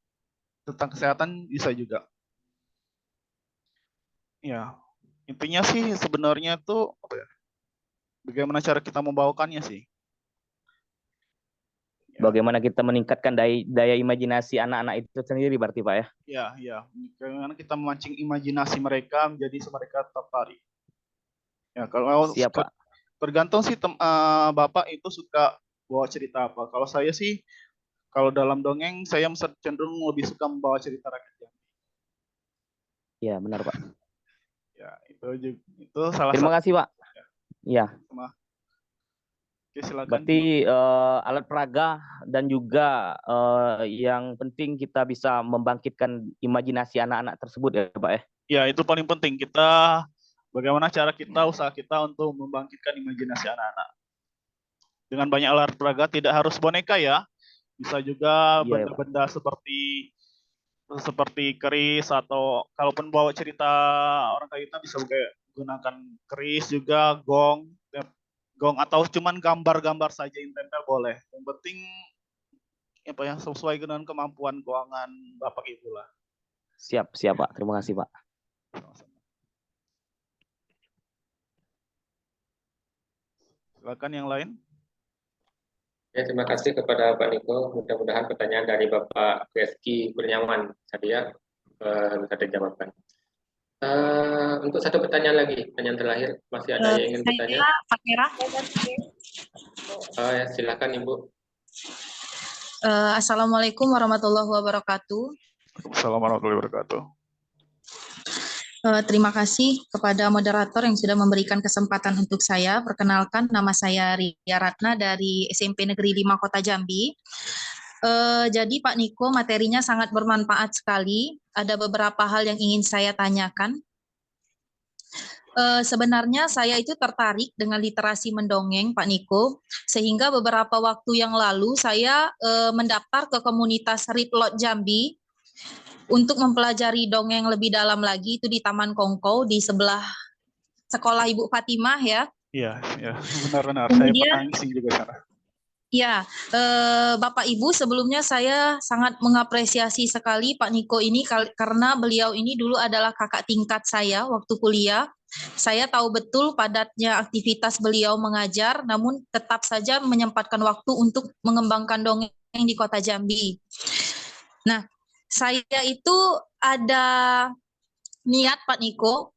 tentang kesehatan bisa juga. Ya, intinya sih sebenarnya tuh bagaimana cara kita membawakannya sih. Bagaimana kita meningkatkan daya imajinasi anak-anak itu sendiri berarti Pak ya? Ya. Bagaimana kita memancing imajinasi mereka menjadi mereka tertarik. Ya, kalau Siap, Pak. tergantung sih Bapak itu suka bawa cerita apa. Kalau saya sih, kalau dalam dongeng saya cenderung lebih suka membawa cerita rakyat. Iya, benar Pak. Ya, itu salah Terima satu. kasih Pak. Iya. Oke, silakan. Berarti alat peraga dan juga yang penting kita bisa membangkitkan imajinasi anak-anak tersebut ya Pak ya? Ya, itu paling penting. Bagaimana cara usaha kita untuk membangkitkan imajinasi anak-anak. Dengan banyak alat peraga, tidak harus boneka ya. Bisa juga benda-benda seperti keris, atau kalaupun bawa cerita orang kaya bisa gunakan keris juga, gong atau cuman gambar-gambar saja yang tempel boleh. Yang penting sesuai dengan kemampuan keuangan Bapak Ibu lah. Siap Pak. Terima kasih Pak. Silakan yang lain. Ya, terima kasih kepada Pak Niko. Mudah-mudahan pertanyaan dari Bapak Reski Kurniawan tadi ya bisa dijawabkan. Untuk satu pertanyaan lagi, pertanyaan terakhir, masih ada yang ingin bertanya? Pak Merah. Ya, silakan Ibu. Assalamualaikum warahmatullahi wabarakatuh. Assalamualaikum warahmatullahi wabarakatuh. Terima kasih kepada moderator yang sudah memberikan kesempatan untuk saya. Perkenalkan, nama saya Ria Ratna dari SMP Negeri 5 Kota Jambi. Jadi Pak Niko, materinya sangat bermanfaat sekali. Ada beberapa hal yang ingin saya tanyakan. Sebenarnya saya itu tertarik dengan literasi mendongeng Pak Niko, sehingga beberapa waktu yang lalu saya mendaftar ke komunitas Read Lot Jambi untuk mempelajari dongeng lebih dalam lagi, itu di Taman Kongko di sebelah sekolah Ibu Fatimah ya. Iya, benar-benar. Saya pernah ngisi juga sana. Ya, Bapak Ibu, sebelumnya saya sangat mengapresiasi sekali Pak Niko ini karena beliau ini dulu adalah kakak tingkat saya waktu kuliah. Saya tahu betul padatnya aktivitas beliau mengajar, namun tetap saja menyempatkan waktu untuk mengembangkan dongeng di Kota Jambi. Nah, saya itu ada niat Pak Niko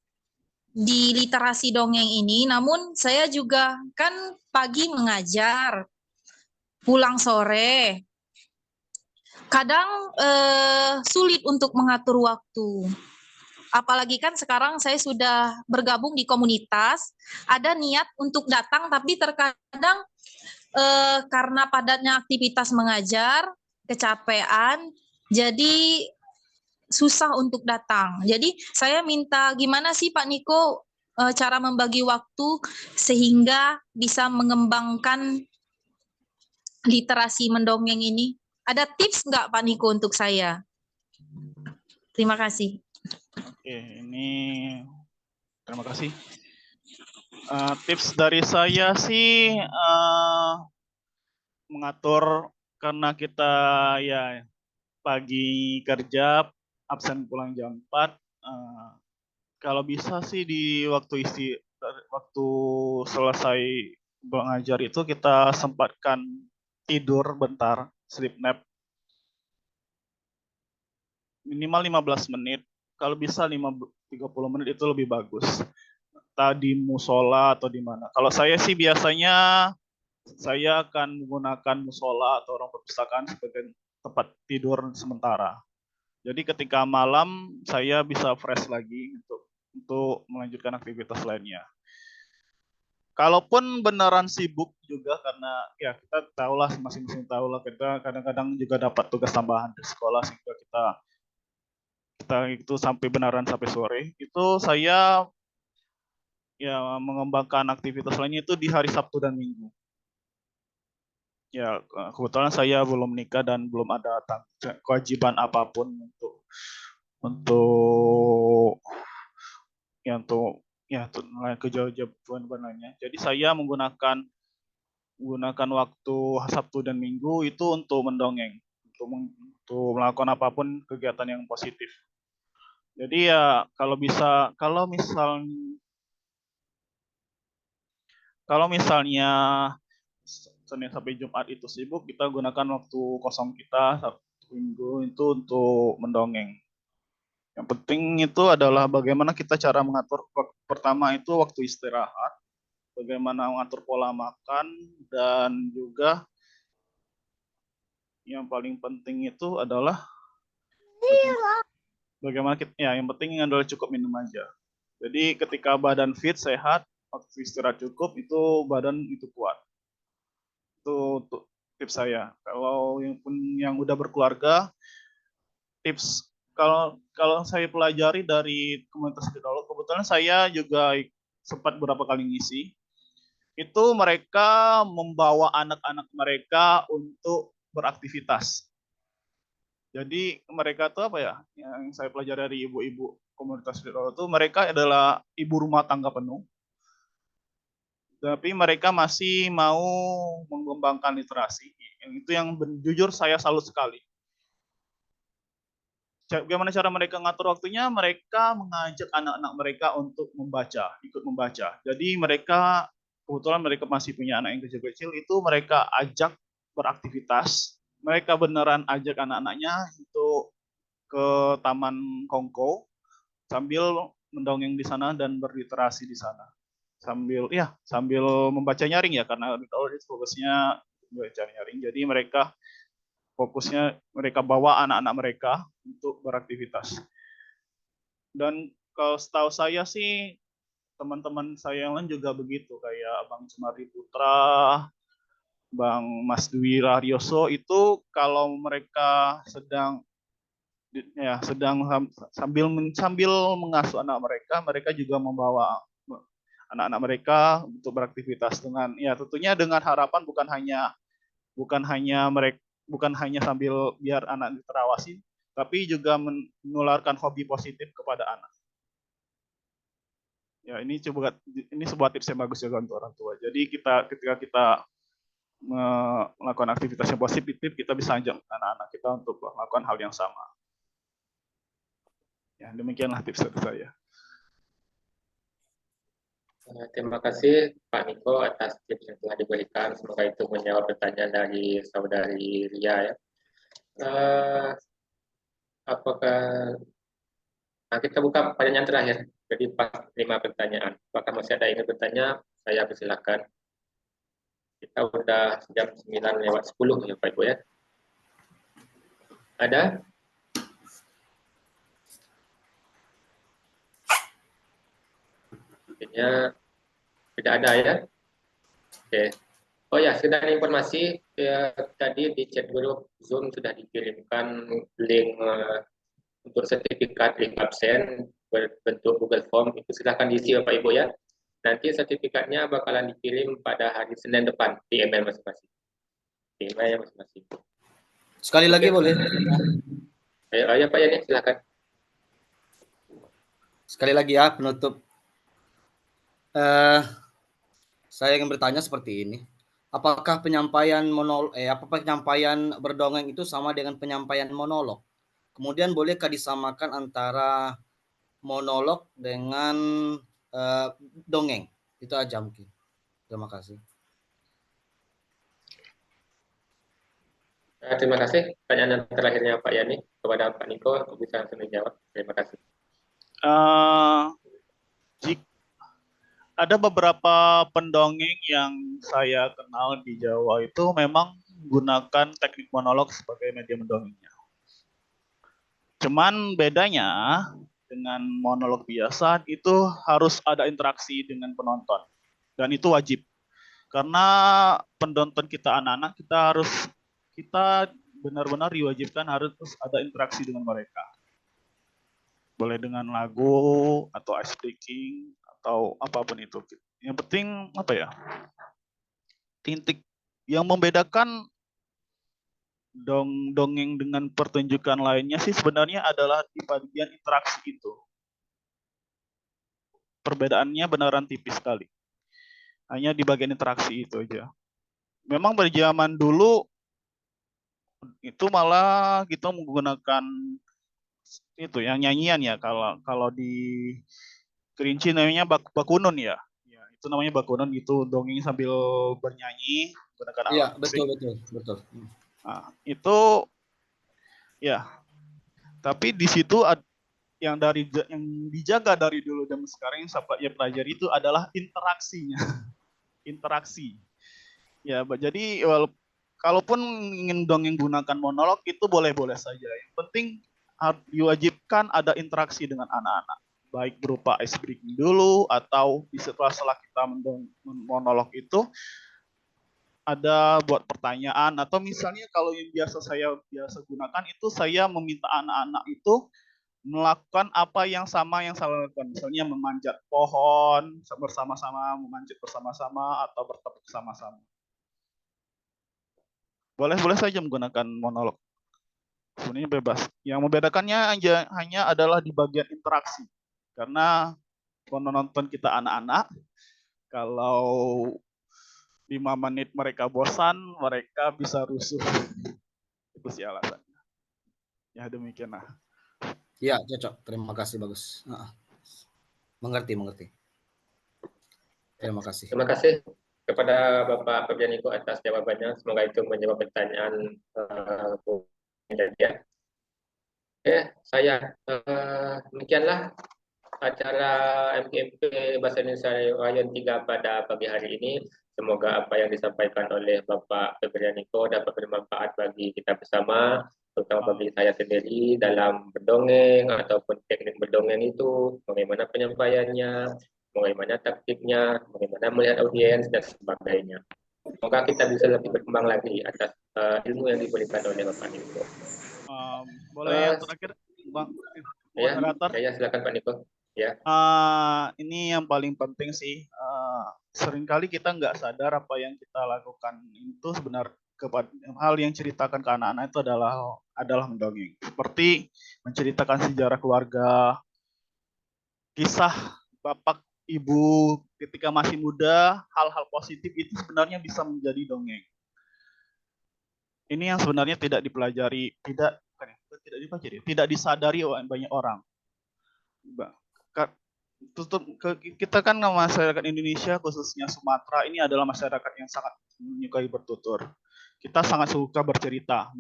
di literasi dongeng ini, namun saya juga kan pagi mengajar, pulang sore, kadang sulit untuk mengatur waktu. Apalagi kan sekarang saya sudah bergabung di komunitas, ada niat untuk datang, tapi terkadang karena padatnya aktivitas mengajar, kecapean, jadi susah untuk datang. Jadi saya minta gimana sih Pak Niko cara membagi waktu sehingga bisa mengembangkan literasi mendongeng ini? Ada tips nggak Pak Niko untuk saya? Terima kasih. Oke, ini terima kasih. Tips dari saya sih mengatur, karena kita ya pagi kerja, absen pulang jam 4. Kalau bisa sih di waktu waktu selesai mengajar itu kita sempatkan tidur bentar, sleep nap. Minimal 15 menit. Kalau bisa 30 menit itu lebih bagus. Entah di musola atau di mana. Kalau saya sih biasanya saya akan menggunakan musola atau ruang perpustakaan sebagai tempat tidur sementara. Jadi ketika malam saya bisa fresh lagi untuk melanjutkan aktivitas lainnya. Kalaupun beneran sibuk juga, karena ya kita tahulah, masing-masing tahulah, kita kadang-kadang juga dapat tugas tambahan di sekolah sehingga kita itu sampai beneran sampai sore. Itu saya ya mengembangkan aktivitas lainnya itu di hari Sabtu dan Minggu. Ya kebetulan saya belum menikah dan belum ada kewajiban apapun untuk kewajiban. Jadi saya menggunakan waktu Sabtu dan Minggu itu untuk mendongeng, untuk melakukan apapun kegiatan yang positif. Jadi ya kalau misalnya Senin sampai Jumat itu sibuk, kita gunakan waktu kosong kita Sabtu Minggu itu untuk mendongeng. Yang penting itu adalah bagaimana kita cara mengatur. Pertama itu waktu istirahat, bagaimana mengatur pola makan, dan juga yang paling penting itu adalah bagaimana kita, ya yang penting adalah cukup minum aja. Jadi ketika badan fit, sehat, waktu istirahat cukup, itu badan itu kuat. Itu untuk tips saya. Kalau yang udah berkeluarga, tips kalau saya pelajari dari komunitas Gedolo, kebetulan saya juga sempat beberapa kali ngisi. Itu mereka membawa anak-anak mereka untuk beraktivitas. Jadi mereka tuh apa ya? Yang saya pelajari dari ibu-ibu komunitas Gedolo itu, mereka adalah ibu rumah tangga penuh. Tapi mereka masih mau mengembangkan literasi. Itu yang jujur saya salut sekali. Bagaimana cara mereka ngatur waktunya? Mereka mengajak anak-anak mereka untuk membaca, ikut membaca. Jadi mereka, kebetulan mereka masih punya anak yang kecil-kecil, itu mereka ajak beraktivitas. Mereka beneran ajak anak-anaknya untuk ke Taman Kongko sambil mendongeng di sana dan berliterasi di sana. Sambil membaca nyaring ya, karena kalau fokusnya membaca nyaring. Jadi mereka bawa anak-anak mereka untuk beraktivitas. Dan kalau setahu saya sih teman-teman saya yang lain juga begitu, kayak Bang Sumari Putra, Bang Mas Dwi Raryoso, itu kalau mereka sedang sambil mengasuh anak mereka juga membawa anak-anak mereka untuk beraktivitas dengan, ya tentunya dengan harapan bukan hanya sambil biar anak terawasi, tapi juga menularkan hobi positif kepada anak. Ya, ini sebuah tips yang bagus juga untuk orang tua. Jadi ketika kita melakukan aktivitas yang positif, kita bisa ajak anak-anak kita untuk melakukan hal yang sama. Ya, demikianlah tips dari saya. Terima kasih Pak Niko atas tips yang telah diberikan. Semoga itu menjawab pertanyaan dari saudari Ria ya. Apakah kita buka pertanyaan terakhir? Jadi pas 5 pertanyaan. Apakah masih ada yang ingin bertanya? Saya persilakan. Kita udah jam 9:10 ya Pak Ibu ya. Ada? Artinya tidak ada ya. Oke. Oh ya, sudah ada informasi ya, tadi di chat grup Zoom sudah dikirimkan link untuk sertifikat link absen berbentuk Google Form, itu silahkan diisi Bapak Ibu ya. Nanti sertifikatnya bakalan dikirim pada hari Senin depan di email masing-masing. Di email masing-masing. Sekali lagi boleh? Ayo Pak Yani, silakan. Sekali lagi ya penutup. Saya ingin bertanya seperti ini. Apakah penyampaian berdongeng itu sama dengan penyampaian monolog? Kemudian bolehkah disamakan antara monolog dengan dongeng? Itu aja mungkin. Terima kasih. Terima kasih. Pertanyaan terakhirnya Pak Yani kepada Pak Niko untuk bisa langsung dijawab. Terima kasih. Ada beberapa pendongeng yang saya kenal di Jawa itu memang menggunakan teknik monolog sebagai media mendongengnya. Cuman bedanya dengan monolog biasa itu harus ada interaksi dengan penonton. Dan itu wajib. Karena penonton kita anak-anak, kita benar-benar diwajibkan harus ada interaksi dengan mereka. Boleh dengan lagu atau ice breaking atau apapun itu. Yang penting apa ya? Titik yang membedakan dongeng dengan pertunjukan lainnya sih sebenarnya adalah di bagian interaksi itu. Perbedaannya beneran tipis sekali. Hanya di bagian interaksi itu aja. Memang pada zaman dulu itu malah kita menggunakan itu yang nyanyian ya, kalau di Kerinci namanya bakunun ya. Ya, itu namanya bakunun, itu dongeng sambil bernyanyi menggunakan Iya, alat musik. betul. Nah, itu ya. Tapi di situ yang dijaga dari dulu dan sekarang yang saya pelajari itu adalah interaksinya. Interaksi. Ya, jadi kalaupun ingin dongeng gunakan monolog itu boleh-boleh saja. Yang penting diwajibkan ada interaksi dengan anak-anak, baik berupa ice breaking dulu atau setelah kita monolog itu ada buat pertanyaan, atau misalnya kalau yang saya gunakan itu saya meminta anak-anak itu melakukan apa yang sama yang saya lakukan, misalnya memanjat pohon bersama-sama, memanjat bersama-sama atau bertepuk sama-sama. Boleh saja menggunakan monolog. Sebenarnya bebas. Yang membedakannya hanya adalah di bagian interaksi. Karena penonton kita anak-anak, kalau 5 menit mereka bosan, mereka bisa rusuh. Itu sih alasannya. Ya demikian lah. Ya, cocok. Terima kasih, bagus. Mengerti. Terima kasih. Terima kasih kepada Bapak Febrian Niko atas jawabannya. Semoga itu menjawab pertanyaan ya. Saya demikianlah acara MPMP Bahasa Indonesia Rayon 3 pada pagi hari ini. Semoga apa yang disampaikan oleh Bapak Febrian Niko dapat bermanfaat bagi kita bersama, terutama bagi saya sendiri dalam berdongeng ataupun teknik berdongeng itu, bagaimana penyampaiannya, bagaimana taktiknya, bagaimana melihat audiens dan sebagainya. Semoga kita bisa lebih berkembang lagi atas ilmu yang diberikan oleh Bapak Niko. Boleh yang terakhir, Bang moderator? Ya, silakan Pak Niko. Ya. Ini yang paling penting sih. Seringkali kita nggak sadar apa yang kita lakukan itu sebenarnya hal yang ceritakan ke anak-anak itu adalah mendongeng. Seperti menceritakan sejarah keluarga, kisah bapak ibu ketika masih muda, hal-hal positif itu sebenarnya bisa menjadi dongeng. Ini yang sebenarnya tidak dipelajari, tidak disadari oleh banyak orang. Kita kan masyarakat Indonesia, khususnya Sumatera, ini adalah masyarakat yang sangat menyukai bertutur. Kita sangat suka bercerita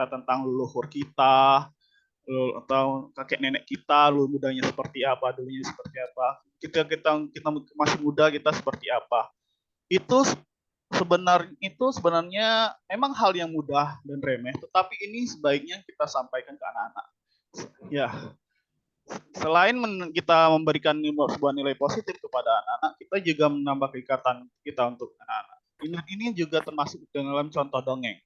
tentang leluhur kita, atau kakek nenek kita, leluhur mudanya seperti apa, dulunya seperti apa. Kita masih muda, kita seperti apa. Itu sebenarnya memang hal yang mudah dan remeh, tetapi ini sebaiknya kita sampaikan ke anak-anak. Ya, selain kita memberikan sebuah nilai positif kepada anak-anak, kita juga menambah keikatan kita untuk anak-anak. Ini juga termasuk dalam contoh dongeng.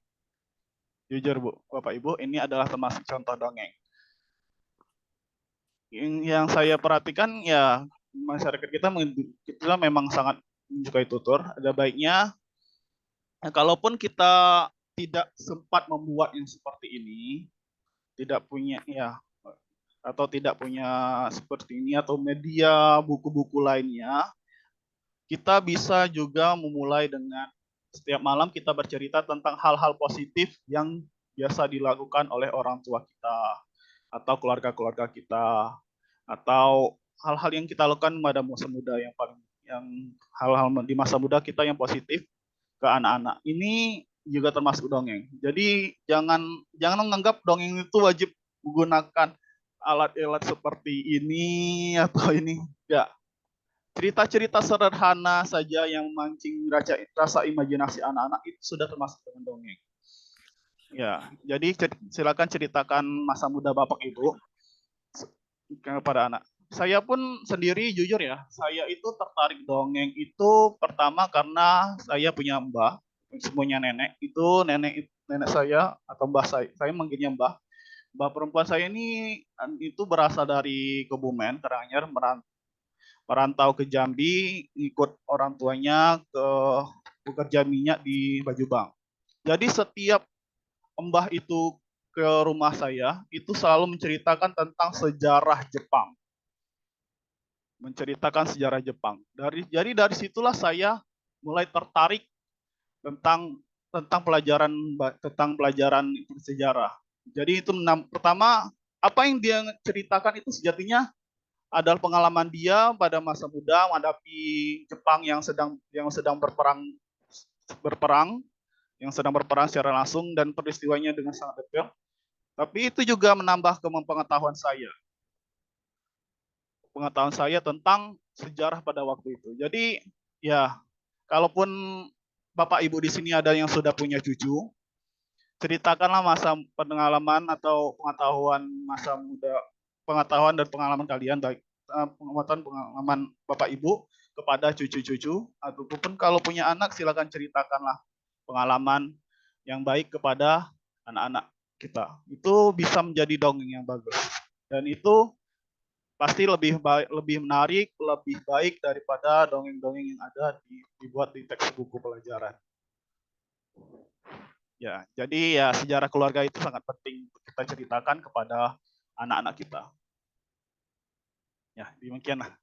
Jujur Bu, Bapak Ibu, ini adalah termasuk contoh dongeng. yang saya perhatikan ya masyarakat kita memang sangat menyukai tutur. Ada baiknya kalaupun kita tidak sempat membuat yang seperti ini, tidak punya ya atau tidak punya seperti ini atau media buku-buku lainnya, kita bisa juga memulai dengan setiap malam kita bercerita tentang hal-hal positif yang biasa dilakukan oleh orang tua kita atau keluarga-keluarga kita, atau hal-hal yang kita lakukan pada masa muda yang hal-hal di masa muda kita yang positif ke anak-anak. Ini juga termasuk dongeng. Jadi jangan menganggap dongeng itu wajib menggunakan alat-alat seperti ini atau ini. Enggak. Cerita-cerita sederhana saja yang memancing rasa imajinasi anak-anak itu sudah termasuk dengan dongeng. Ya, jadi silakan ceritakan masa muda Bapak Ibu kepada anak. Saya pun sendiri jujur ya, saya itu tertarik dongeng itu pertama karena saya punya mbah, semuanya nenek. Itu nenek saya atau mbah saya manggilnya mbah. Mbah perempuan saya ini itu berasal dari Kebumen, Karanganyar, merantau ke Jambi, ikut orang tuanya ke bekerja minyak di Bajubang. Jadi setiap mbah itu ke rumah saya, itu selalu menceritakan tentang sejarah Jepang. Jadi dari situlah saya mulai tertarik tentang pelajaran sejarah. Jadi itu pertama apa yang dia ceritakan itu sejatinya adalah pengalaman dia pada masa muda menghadapi Jepang yang sedang berperang secara langsung dan peristiwanya dengan sangat detail. Tapi itu juga menambah pengetahuan saya tentang sejarah pada waktu itu. Jadi ya, kalaupun Bapak Ibu di sini ada yang sudah punya cucu, ceritakanlah masa pengalaman atau pengetahuan dan pengalaman kalian, baik pengalaman Bapak Ibu kepada cucu-cucu, ataupun kalau punya anak silakan ceritakanlah pengalaman yang baik kepada anak-anak kita. Itu bisa menjadi dongeng yang bagus. Dan itu pasti lebih menarik, lebih baik daripada dongeng-dongeng yang ada dibuat di teks buku pelajaran. Ya, jadi ya sejarah keluarga itu sangat penting untuk kita ceritakan kepada anak-anak kita. Ya, demikianlah.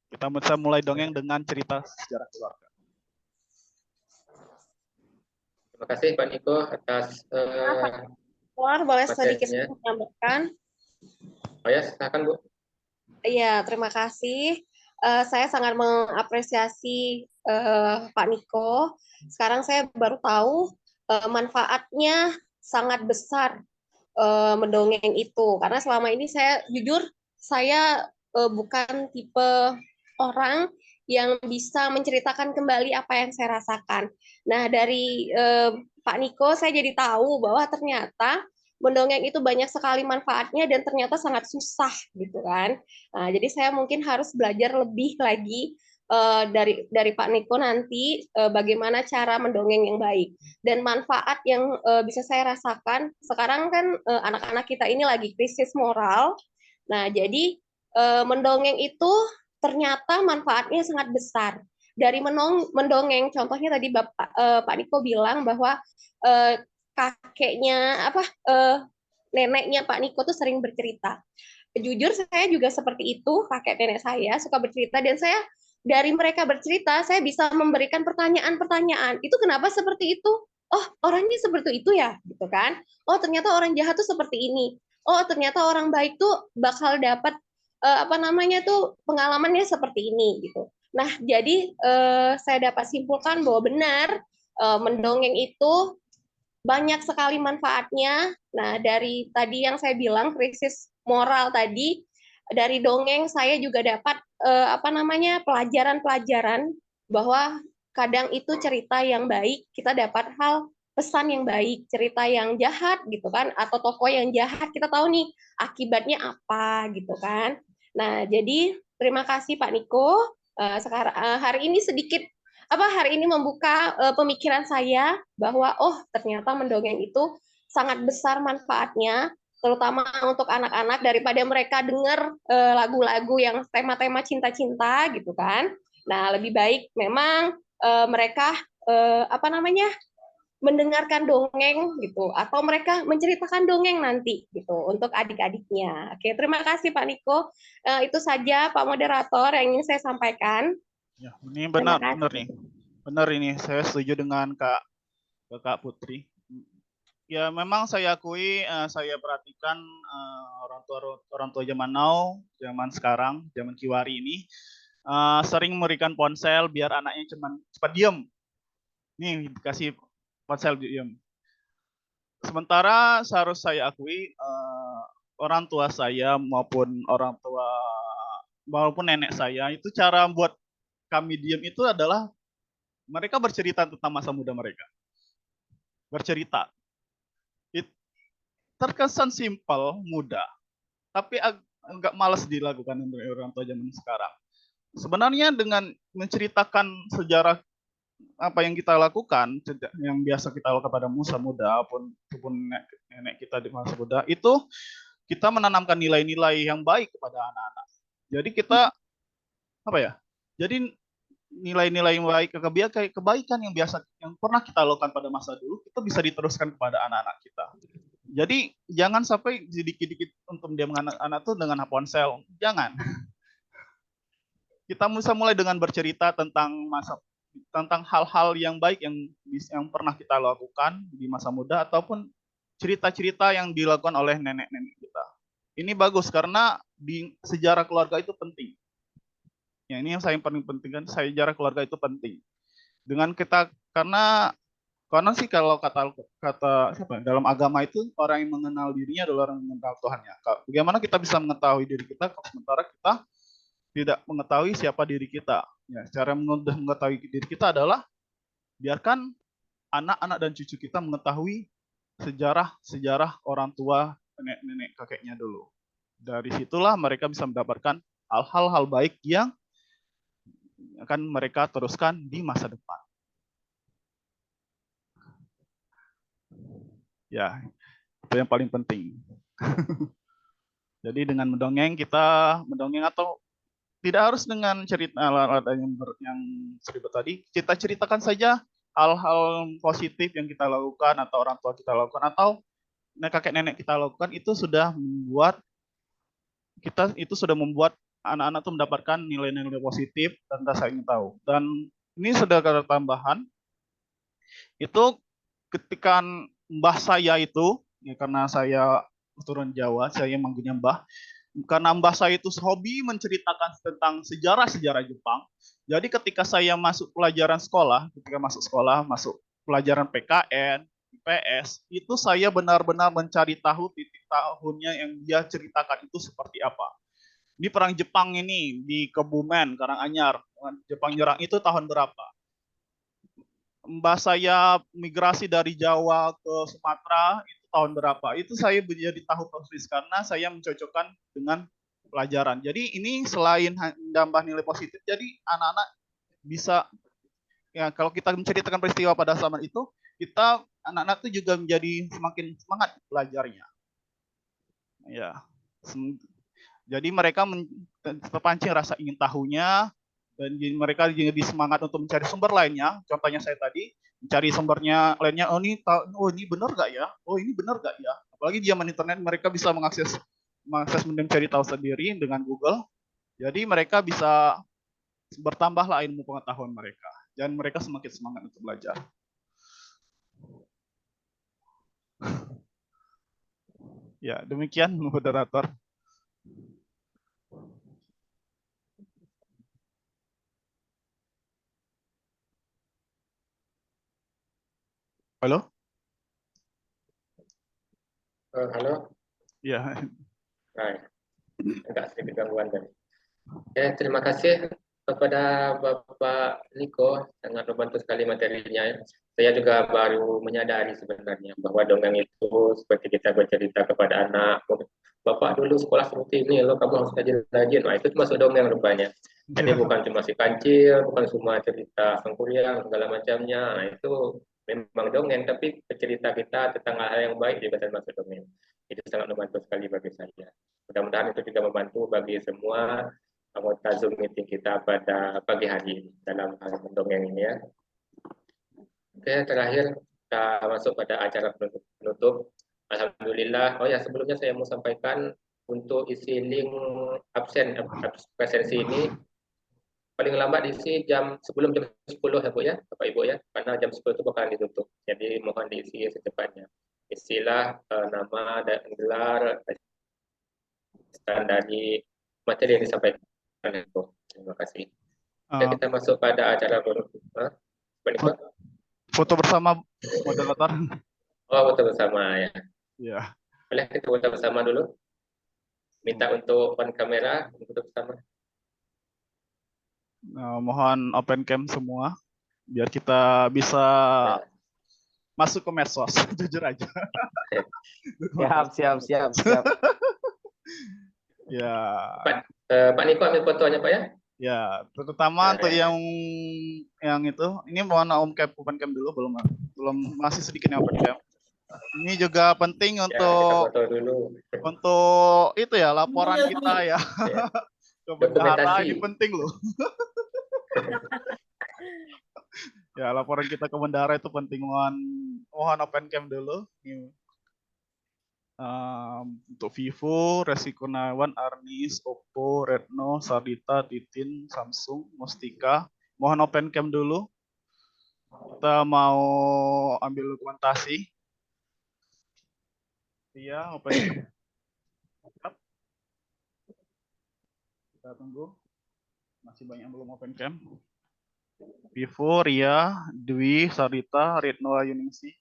Kita bisa mulai dongeng dengan cerita sejarah keluarga. Terima kasih Pak Niko atas Boleh sedikit materinya. menambahkan? Oh ya, silakan Bu. Iya, terima kasih. Saya sangat mengapresiasi Pak Niko. Sekarang saya baru tahu manfaatnya sangat besar mendongeng itu. Karena selama ini saya jujur, saya bukan tipe orang yang bisa menceritakan kembali apa yang saya rasakan. Nah, dari Pak Niko saya jadi tahu bahwa ternyata mendongeng itu banyak sekali manfaatnya dan ternyata sangat susah gitu kan. Nah, jadi saya mungkin harus belajar lebih lagi dari Pak Niko nanti bagaimana cara mendongeng yang baik dan manfaat yang bisa saya rasakan. Sekarang kan anak-anak kita ini lagi krisis moral. Nah, jadi mendongeng itu ternyata manfaatnya sangat besar. Dari mendongeng, contohnya tadi Pak Niko bilang bahwa kakeknya neneknya Pak Niko tuh sering bercerita. Jujur saya juga seperti itu, kakek nenek saya suka bercerita dan saya dari mereka bercerita saya bisa memberikan pertanyaan-pertanyaan. Itu kenapa seperti itu? Oh, orangnya seperti itu ya, gitu kan? Oh, ternyata orang jahat tuh seperti ini. Oh, ternyata orang baik tuh bakal dapat pengalamannya seperti ini gitu. Nah, jadi saya dapat simpulkan bahwa benar mendongeng itu banyak sekali manfaatnya. Nah, dari tadi yang saya bilang krisis moral tadi, dari dongeng saya juga dapat pelajaran-pelajaran bahwa kadang itu cerita yang baik, kita dapat pesan yang baik, cerita yang jahat gitu kan, atau tokoh yang jahat kita tahu nih akibatnya apa gitu kan. Nah, jadi terima kasih Pak Niko. Sekarang hari ini membuka pemikiran saya bahwa ternyata mendongeng itu sangat besar manfaatnya terutama untuk anak-anak daripada mereka dengar lagu-lagu yang tema-tema cinta-cinta gitu kan. Nah, lebih baik memang mereka apa namanya? Mendengarkan dongeng gitu atau mereka menceritakan dongeng nanti gitu untuk adik-adiknya. Oke, terima kasih Pak Niko. Itu saja Pak Moderator yang ingin saya sampaikan. Ya, ini Terima benar kasih. nih. Benar ini, saya setuju dengan Kak Putri. Ya, memang saya akui, saya perhatikan orang tua zaman now, zaman sekarang, zaman Kiwari ini sering memberikan ponsel biar anaknya cepat diem. Nih dikasih ponsel diem. Sementara seharus saya akui orang tua saya maupun nenek saya itu cara buat kami diem itu adalah mereka bercerita tentang masa muda mereka. Bercerita. Terkesan simpel, mudah, tapi agak malas dilakukan untuk orang tua zaman sekarang. Sebenarnya dengan menceritakan sejarah apa yang kita lakukan, yang biasa kita lakukan pada masa muda, ataupun nenek kita di masa muda, itu kita menanamkan nilai-nilai yang baik kepada anak-anak. Jadi kita apa ya? Jadi nilai-nilai yang baik, kebaikan yang pernah kita lakukan pada masa dulu, itu bisa diteruskan kepada anak-anak kita. Jadi jangan sampai sedikit-sedikit untuk dia anak-anak itu dengan ponsel, jangan. Kita bisa mulai dengan bercerita tentang hal-hal yang baik yang pernah kita lakukan di masa muda ataupun cerita-cerita yang dilakukan oleh nenek-nenek kita. Ini bagus karena di sejarah keluarga itu penting. Ya, ini yang saya paling penting kan, sejarah keluarga itu penting. Dengan kita karena sih kalau kata dalam agama itu orang yang mengenal dirinya adalah orang yang mengenal Tuhannya. Bagaimana kita bisa mengetahui diri kita sementara kita tidak mengetahui siapa diri kita? Ya, cara mengetahui diri kita adalah biarkan anak-anak dan cucu kita mengetahui sejarah orang tua, nenek kakeknya dulu. Dari situlah mereka bisa mendapatkan hal-hal baik yang akan mereka teruskan di masa depan. Ya, itu yang paling penting. Jadi dengan mendongeng atau tidak harus dengan cerita yang seribet tadi, kita ceritakan saja hal-hal positif yang kita lakukan atau orang tua kita lakukan atau kakek nenek kita lakukan, itu sudah membuat anak-anak itu mendapatkan nilai-nilai positif dan rasa ingin tahu. Dan ini sudah ada tambahan, itu ketika mbah saya itu, ya karena saya keturunan Jawa, saya manggilnya mbah, karena mbah saya itu hobi menceritakan tentang sejarah-sejarah Jepang. Jadi ketika saya masuk pelajaran PKN, IPS, itu saya benar-benar mencari tahu titik tahunnya yang dia ceritakan itu seperti apa. Ini perang Jepang ini di Kebumen, Karanganyar, Jepang nyerang itu tahun berapa? Mbah saya migrasi dari Jawa ke Sumatera itu tahun berapa? Itu saya menjadi tahu persis karena saya mencocokkan dengan pelajaran. Jadi ini selain menambah nilai positif, jadi anak-anak bisa, ya kalau kita menceritakan peristiwa pada zaman itu, anak-anak itu juga menjadi semakin semangat belajarnya. Ya, jadi mereka terpancing rasa ingin tahunya, dan mereka jadi semangat untuk mencari sumber lainnya. Contohnya saya tadi mencari sumbernya lainnya, ini benar nggak ya? Oh ini benar nggak ya? Apalagi di zaman internet mereka bisa mengakses mencari tahu sendiri dengan Google. Jadi mereka bisa bertambahlah ilmu pengetahuan mereka dan mereka semakin semangat untuk belajar. Ya, demikian moderator. Halo? Halo. Ya. Baik. Agak sedikit gangguan tadi. Terima kasih kepada Bapak Niko, sangat membantu sekali materinya. Saya juga baru menyadari sebenarnya bahwa dongeng itu seperti kita bercerita kepada anak. Bapak dulu sekolah seperti ini, lo kamu harus rajin-rajin. Nah, itu masuk dongeng rupanya. Jadi bukan cuma si kancil, bukan semua cerita sangkuriang, segala macamnya. Nah, itu memang dongeng, tapi cerita kita tentang hal yang baik juga termasuk dongeng. Itu sangat membantu sekali bagi saya. Mudah-mudahan itu juga membantu bagi semua anggota Zoom meeting kita pada pagi hari ini dalam hal mendongeng ini ya. Oke, terakhir kita masuk pada acara penutup. Alhamdulillah. Oh ya, sebelumnya saya mau sampaikan untuk isi link absen presensi ini paling lambat diisi sebelum jam 10 ya Bu ya, Bapak Ibu ya, karena jam 10 itu bakalan ditutup. Jadi mohon diisi secepatnya. Isilah nama dan gelar dan dari materi yang disampaikan itu. Terima kasih. Oke, kita masuk pada acara penutup. Foto bersama moderator. Oh, foto bersama ya. Ya. Boleh kita foto bersama dulu? Minta untuk on kamera foto bersama. Mohon open cam semua biar kita bisa masuk ke medsos. Jujur aja. Siap. Ya. Pak Niko ambil fotonya Pak ya? Ya, terutama untuk yang itu, ini mohon open cam dulu, belum masih sedikit yang open cam. Ini juga penting untuk itu ya laporan kita ya. Ke bendahara ini penting loh. Ya, laporan kita ke bendahara itu penting. Mohon open cam dulu. Untuk Vivo, Resi Kurniawan, Arnis, Oppo, Retno, Sardita, Titin, Samsung, Mustika. Mohon open cam dulu. Kita mau ambil dokumentasi. Iya, open cam. Kita tunggu. Masih banyak yang belum open cam. Vivo, Ria, Dwi, Sardita, Retno, Ayuningsi,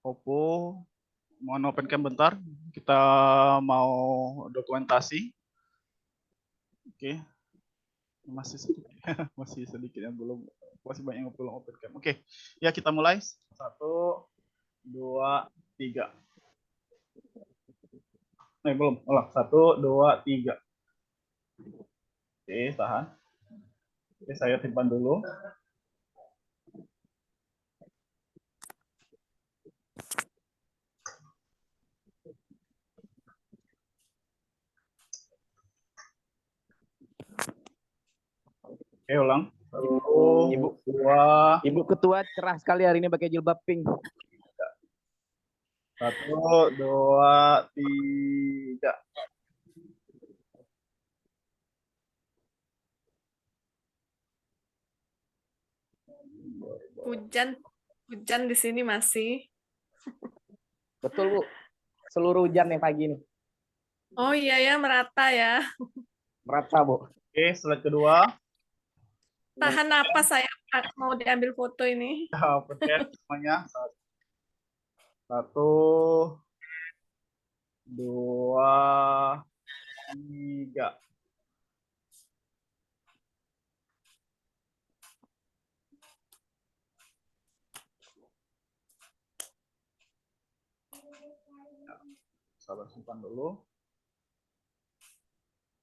Oppo. Mohon open cam bentar, kita mau dokumentasi. Oke, masih sedikit yang belum, masih banyak yang belum open cam. Oke, ya kita mulai. 1, 2, 3. Belum, 1, 2, 3. Oke, tahan. Oke, saya simpan dulu. Oke, ulang. 1, Ibu 2. Ibu Ketua cerah sekali hari ini pakai jilbab pink. 1, 2, 3. Hujan di sini masih. Betul Bu, seluruh hujan nih pagi ini. Oh iya ya, merata ya. Merata Bu. Oke, slide kedua. Tahan napas saya mau diambil foto ini. Ya, oke semuanya. 1, 2, 3. Sabar simpan dulu.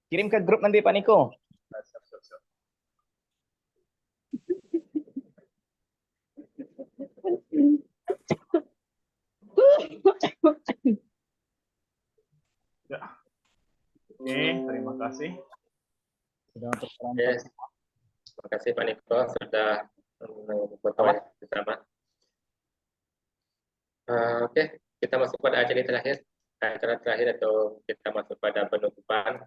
Kirim ke grup nanti Pak Niko. Siap. Ya. Oke, terima kasih. Sudah untuk semua. Terima kasih Pak Niko sudah foto bersama. Oke, kita masuk pada acara terakhir atau kita masuk pada penutupan.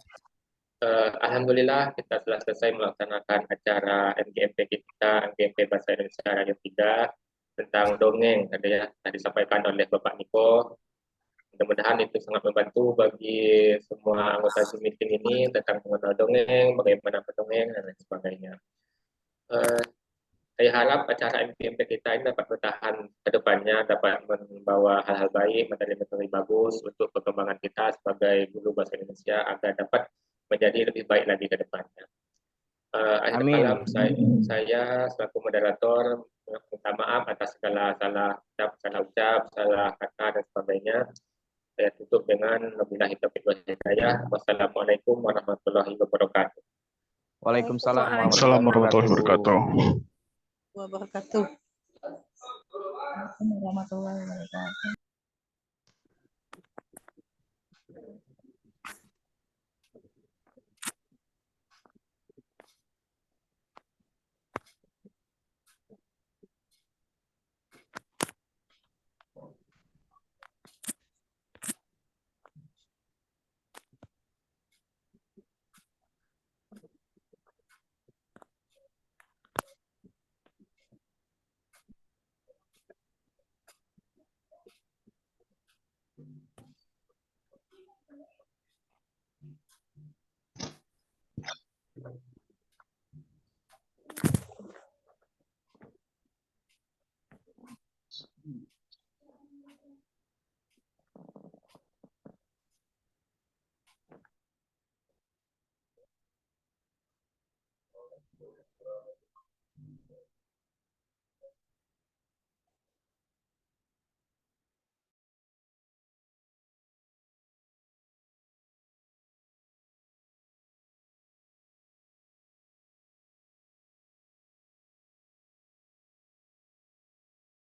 Alhamdulillah kita telah selesai melaksanakan acara MGMP kita, MGMP Bahasa Indonesia Radio 3 tentang dongeng tadi disampaikan oleh Bapak Niko. Mudah-mudahan itu sangat membantu bagi semua anggota Zoom meeting ini tentang mengenal dongeng, bagaimana mendongeng dan lain sebagainya. Saya harap acara MGMP kita ini dapat bertahan ke depannya, dapat membawa hal-hal baik, materi-materi bagus untuk perkembangan kita sebagai guru bahasa Indonesia agar dapat menjadi lebih baik lagi ke depannya. Akhir malam saya selaku moderator minta maaf atas segala salah ucap, salah kata dan sebagainya. Saya tutup dengan wabillahi taufiq wal hidayah. Wassalamualaikum warahmatullahi wabarakatuh. Waalaikumsalam warahmatullahi wabarakatuh. Warahmatullahi wabarakatuh.